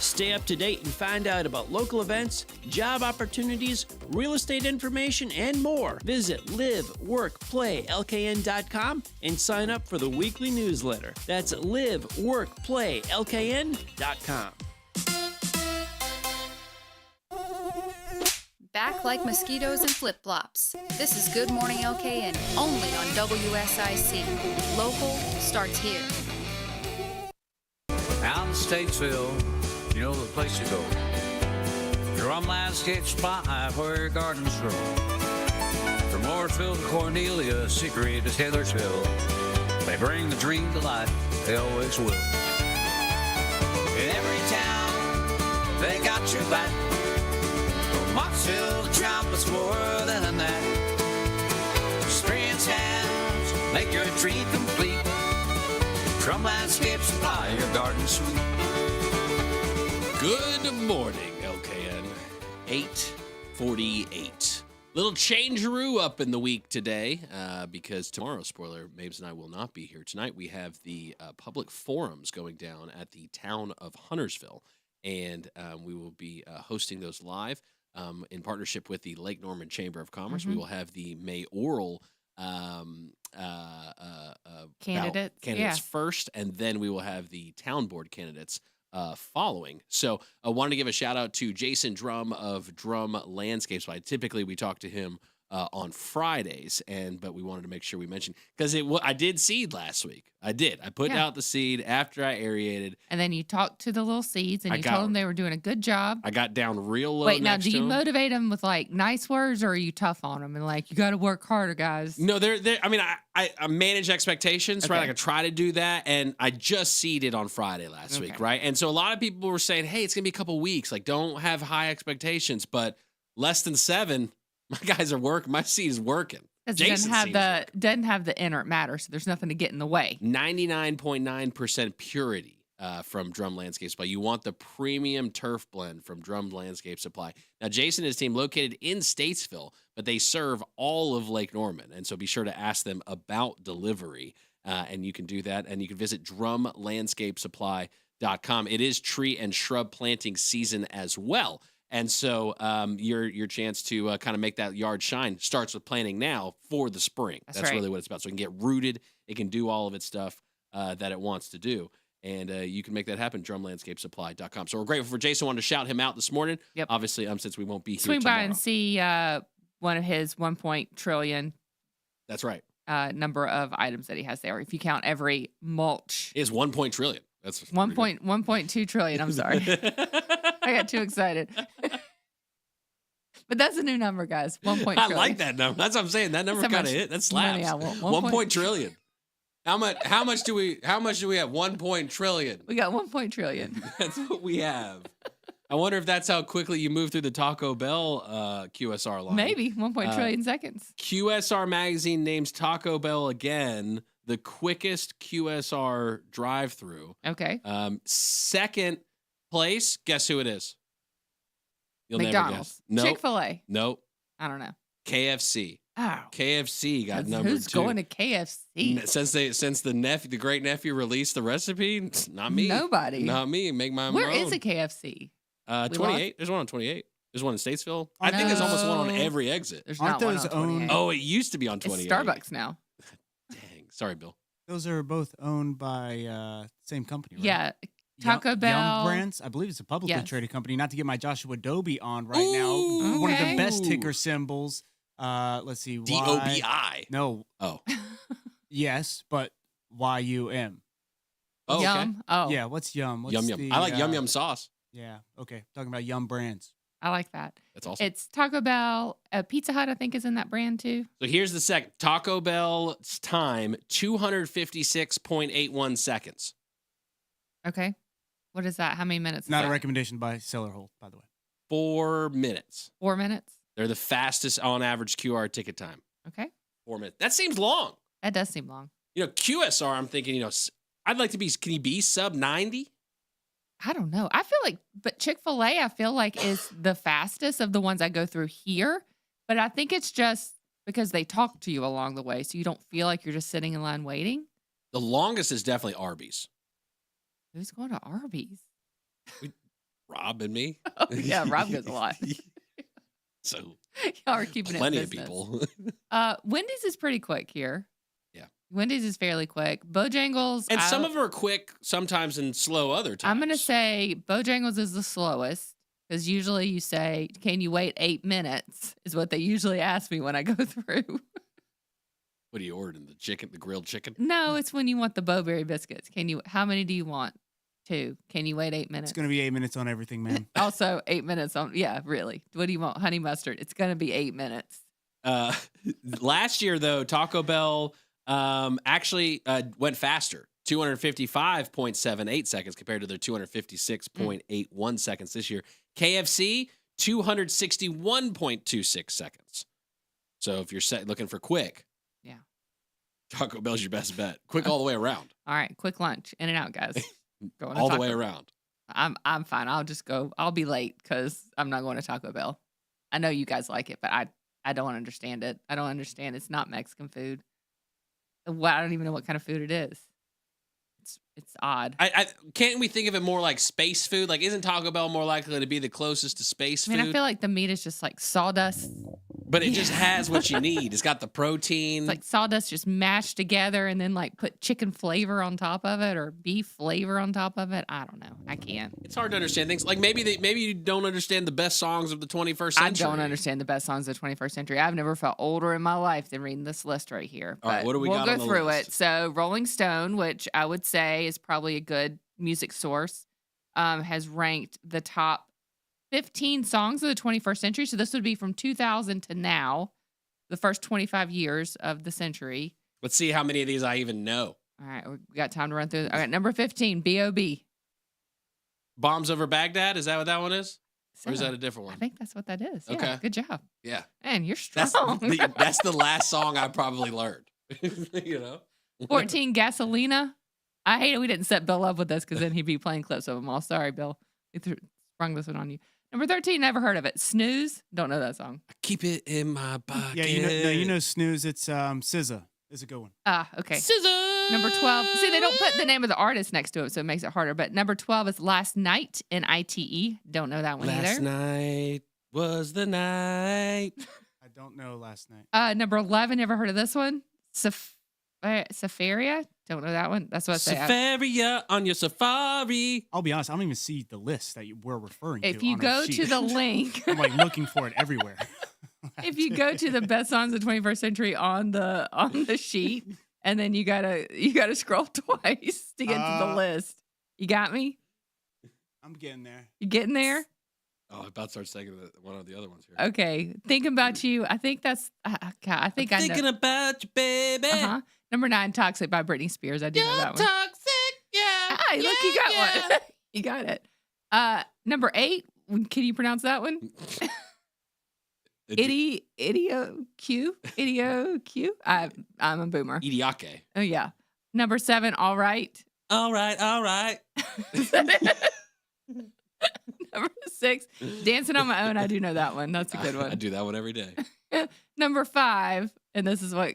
Stay up to date and find out about local events, job opportunities, real estate information, and more. Visit liveworkplaylkn.com and sign up for the weekly newsletter. That's liveworkplaylkn.com. Back like mosquitoes and flip-flops. This is Good Morning LKN, only on WSIC. Local starts here. Out in Statesville, you know the place to go. Drum Landscape Supply, where your gardens grow. From Mooresville to Cornelia, Secret to Taylorsville, they bring the dream to life, they always will. In every town, they got your back. From Marksville to Trumpet's more than a knack. Experience hands, make your tree complete. Drum Landscape Supply, your garden suite. Good morning, LKN. 8:48. Little changeroo up in the week today because tomorrow, spoiler, Mabes and I will not be here. Tonight we have the public forums going down at the town of Huntersville, and we will be hosting those live in partnership with the Lake Norman Chamber of Commerce. We will have the mayoral candidates first, and then we will have the town board candidates following. So I wanted to give a shout out to Jason Drum of Drum Landscapes. Typically we talk to him on Fridays, but we wanted to make sure we mentioned, because I did seed last week. I put out the seed after I aerated. And then you talked to the little seeds and you told them they were doing a good job. I got down real low. Wait, now do you motivate them with like nice words, or are you tough on them and like, you got to work harder, guys? No, I manage expectations, right? Like I try to do that, and I just seeded on Friday last week, right? And so a lot of people were saying, hey, it's gonna be a couple weeks, like don't have high expectations, but less than 7, my guys are working. My seed is working. It doesn't have the inert matter, so there's nothing to get in the way. 99.9% purity from Drum Landscape Supply. You want the premium turf blend from Drum Landscape Supply. Now, Jason and his team located in Statesville, but they serve all of Lake Norman, and so be sure to ask them about delivery, and you can do that, and you can visit drumlandscapesupply.com. It is tree and shrub planting season as well, And so your chance to kind of make that yard shine starts with planning now for the spring. That's right. really what it's about. So it can get rooted. It can do all of its stuff that it wants to do. And you can make that happen, drumlandscapesupply.com. So we're grateful for Jason. Wanted to shout him out this morning. Yep. Obviously, since we won't be here Swing tomorrow. by and see one of his 1 trillion. That's right. Number of items that he has there. If you count every mulch. It is 1 trillion. That's 1.2 trillion. I'm sorry. I got too excited. But that's a new number, guys. 1 I trillion. like that number. That's what I'm saying. That number kind of hit. That slaps. Money I want. 1 trillion. How much do we have? 1 trillion. We got 1 trillion. That's what we have. I wonder if that's how quickly you move through the Taco Bell QSR line. Maybe 1 trillion seconds. QSR Magazine names Taco Bell again the quickest QSR drive-through. Okay. Second place, guess who it is? You'll McDonald's. never guess. Nope. Chick-fil-A. Nope. I don't know. KFC. Oh. KFC got number 2. Who's going to KFC? Since the great nephew released the recipe, not me. Nobody. Not me. Make my Where own. is a KFC? 28. There's one on 28. There's one in Statesville. I think there's almost one on every exit. There's Aren't not one those on 28. owned? Oh, it used to be on 28. It's Starbucks now. Dang. Sorry, Bill. Those are both owned by same company, right? Yeah. Taco Bell. Yum Brands. I believe it's a publicly traded company. Not to get my Joshua Doby on right now. One of the best ticker symbols. Let's see. DOBI. No. Oh. Yes, but YUM. Oh, okay. Yum. Oh. Yeah, what's Yum? What's Yum Yum. the, I like Yum Yum sauce. Yeah, okay. Talking about Yum Brands. I like that. That's awesome. It's Taco Bell. Pizza Hut, I think, is in that brand too. So here's the second. Taco Bell's time, 256.81 seconds. Okay. What is that? How many minutes? Not is a that? recommendation by Cellar Hold, by the way. 4 minutes. 4 minutes? They're the fastest on average QR ticket time. Okay. 4 minutes. That seems long. That does seem long. QSR, I'm thinking, I'd like to be, can he be sub 90? I don't know. I feel like, but Chick-fil-A, I feel like is the fastest of the ones I go through here. But I think it's just because they talk to you along the way. So you don't feel like you're just sitting in line waiting. The longest is definitely Arby's. Who's going to Arby's? Rob and me. Oh, yeah, Rob goes a lot. So Y'all are keeping plenty it of business. people. Wendy's is pretty quick here. Yeah. Wendy's is fairly quick. Bojangles. And some of them are quick sometimes and slow other times. I'm going to say Bojangles is the slowest because usually you say, can you wait 8 minutes is what they usually ask me when I go through. What are you ordering? The grilled chicken? No, it's when you want the Bowberry biscuits. How many do you want? 2. Can you wait 8 minutes? It's going to be 8 minutes on everything, man. Also 8 minutes on, yeah, really. What do you want? Honey mustard. It's going to be 8 minutes. Last year, though, Taco Bell actually went faster, 255.78 seconds compared to their 256.81 seconds this year. KFC, 261.26 seconds. So if you're looking for quick, yeah, Taco Bell's your best bet. Quick all the way around. All right, quick lunch. In and out, guys. Going to all the Taco way Bell. around. I'm fine. I'll just go. I'll be late because I'm not going to Taco Bell. I know you guys like it, but I don't understand it. I don't understand. It's not Mexican food. Well, I don't even know what kind of food it is. It's odd. Can't we think of it more like space food? Like, isn't Taco Bell more likely to be the closest to space food? I feel like the meat is just like sawdust. But it just has what you need. It's got the protein. It's like sawdust just mashed together and then like put chicken flavor on top of it or beef flavor on top of it. I don't know. I can't. It's hard to understand things. Like maybe you don't understand the best songs of the 21st century. I don't understand the best songs of the 21st century. I've never felt older in my life than reading this list right here. All right, what do we got on the We'll go through list? it. So Rolling Stone, which I would say is probably a good music source, has ranked the top 15 songs of the 21st century. So this would be from 2000 to now, the first 25 years of the century. Let's see how many of these I even know. All right, we got time to run through. All right, number 15, B.O.B. Bombs Over Baghdad? Is that what that one is? Or is So, that a different one? I think that's what that is. Yeah, Okay. good job. Yeah. Man, you're strong. That's the last song I probably learned. You know? 14, Gasolina. I hate it we didn't set Bill up with this because then he'd be playing clips of them all. Sorry, Bill. We sprung this one on you. Number 13, never heard of it. Snooze. Don't know that song. I keep it in my pocket. Yeah, you know Snooze. It's SZA. is a good one. Okay. Scissors. Number 12. See, they don't put the name of the artist next to it, so it makes it harder. But number 12 is Last Night, N-I-T-E. Don't know that one either. Last night was the night. I don't know Last Night. Number 11, ever heard of this one? Safaria? Don't know that one. That's what I say. Safaria on your safari. I'll be honest, I don't even see the list that we're referring to. If you on go our sheet. to the link, I'm like looking for it everywhere. if you go to the best songs of the 21st century on the sheet, and then you gotta scroll twice to get to the list. You got me? I'm getting there. You getting there? Oh, I'm about to start singing one of the other ones here. Okay. Thinking about you. I think that's. I think I know. Thinking about you, baby. Number 9, Toxic by Britney Spears. I do know that one. Toxic, yeah. Hey, look, you got one. You got it. Number 8. Can you pronounce that one? Idio-Q. I'm a boomer. Idiake. Oh yeah. Number 7. All Right. All right. Number 6. Dancing on My Own. I do know that one. That's a good one. I do that one every day. Number 5, and this is why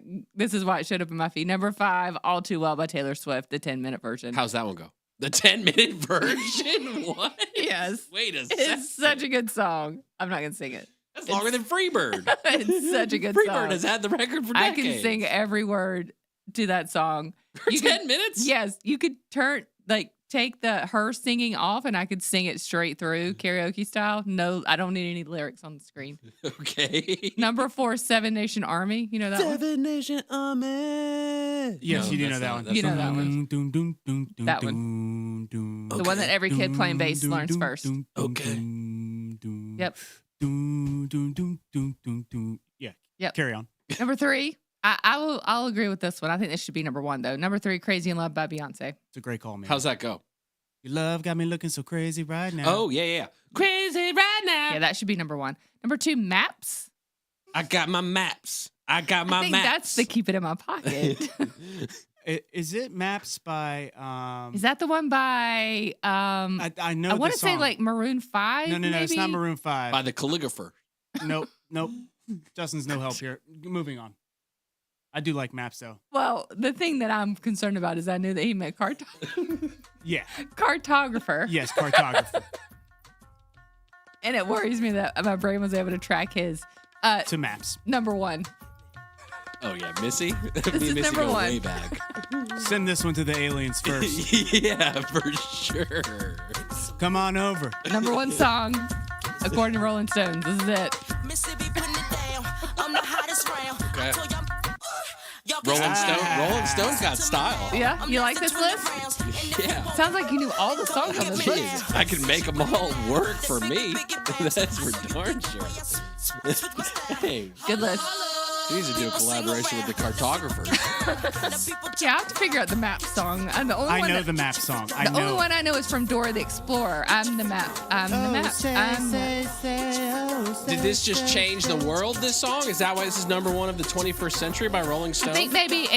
it showed up in my feed. Number 5, All Too Well by Taylor Swift, the 10-minute version. How's that one go? The 10-minute version? What? Yes. Wait a second. It's such a good song. I'm not going to sing it. That's longer than Freebird. It's such a good song. Freebird has had the record for decades. I can sing every word to that song. For 10 minutes? Yes. You could take her singing off and I could sing it straight through karaoke style. No, I don't need any lyrics on the screen. Okay. Number 4, Seven Nation Army. You know that one? Seven Nation Army. Yes, No, you do that's know that not- one. You know that one. That one. The one that every kid playing bass learns first. Okay. Yep. Yeah. Yep. Carry on. Number 3, I'll agree with this one. I think this should be number 1 though. Number 3, Crazy in Love by Beyonce. It's a great call, man. How's that go? Your love got me looking so crazy right now. Oh, yeah. Crazy right now. Yeah, that should be number 1. Number 2, Maps. I got my maps. I think That's the Keep It in My Pocket. Is it Maps by Is that the one by I know I want the to say song. like Maroon 5? No, maybe? it's not Maroon 5. By the calligrapher. Nope. Justin's no help here. Moving on. I do like Maps though. Well, the thing that I'm concerned about is I knew that he meant Yeah. cartographer. Yes, cartographer. And it worries me that my brain was able to track his to Maps. Number 1. Oh, yeah. Missy? This is Missy number go 1. way back. Send this one to the aliens first. Yeah, for sure. Come on over. Number 1 song, according to Rolling Stones. This is it. Okay. Rolling Stone's got style. Yeah? You like this list? Yeah. Sounds like you knew all the songs on this list. I can make them all work for me. That's for darn sure. Hey, Good list. he needs to do a collaboration with the cartographers. Yeah, I have to figure out the Map song. And the only I one know that- the Map song. The only one I know is from Dora the Explorer. I'm the map. I'm the map. Did this just change the world, this song? Is that why this is number 1 of the 21st century by Rolling I Stone? think maybe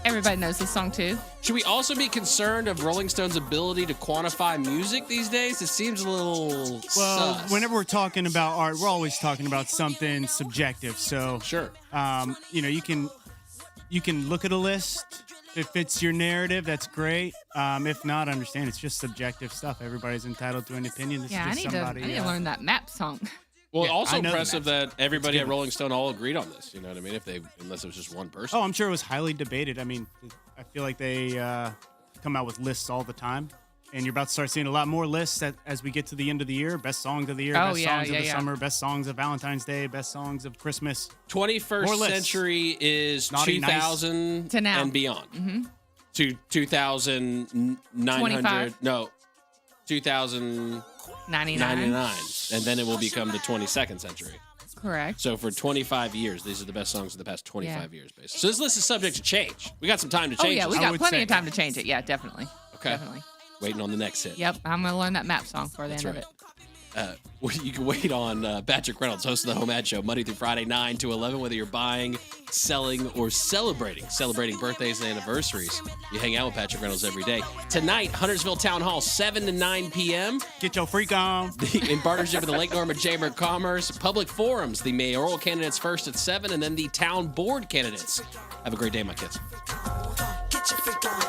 everybody knows this song too. Should we also be concerned of Rolling Stone's ability to quantify music these days? It seems a little Well, sus. whenever we're talking about art, we're always talking about something subjective. So Sure. You can look at a list. If it fits your narrative, that's great. If not, understand it's just subjective stuff. Everybody's entitled to an opinion. This Yeah, I is need just somebody. to learn that Map song. Well, Yeah, also I know the impressive Maps. that everybody It's at good. Rolling Stone all agreed on this. You know what I mean? Unless it was just one person. Oh, I'm sure it was highly debated. I mean, I feel like they come out with lists all the time. And you're about to start seeing a lot more lists as we get to the end of the year. Best songs of the year, best songs of the summer, best songs of Valentine's Day, best songs of Christmas. 21st century is Naughty, 2000 to now and beyond. Mm-hmm. To 2,900. 25. No, 2,099. And then it will become the 22nd century. Correct. So for 25 years, these are the best songs of the past 25 years, basically. So this list is subject to change. We got some time to Oh change yeah, we this. got plenty of time to change it. Yeah, definitely. Okay. Definitely. Waiting on the next hit. Yep, I'm gonna learn that Map song for the That's end right. of it. You can wait on Patrick Reynolds, host of the Home Ad Show, Monday through Friday, 9 to 11, whether you're buying, selling, or celebrating birthdays and anniversaries. You hang out with Patrick Reynolds every day. Tonight, Huntersville Town Hall, 7 to 9 p.m. Get your freak on. In partnership with the Lake Norman Chamber of Commerce, public forums, the mayoral candidates first at 7, and then the town board candidates. Have a great day, my kids. Get your freak on.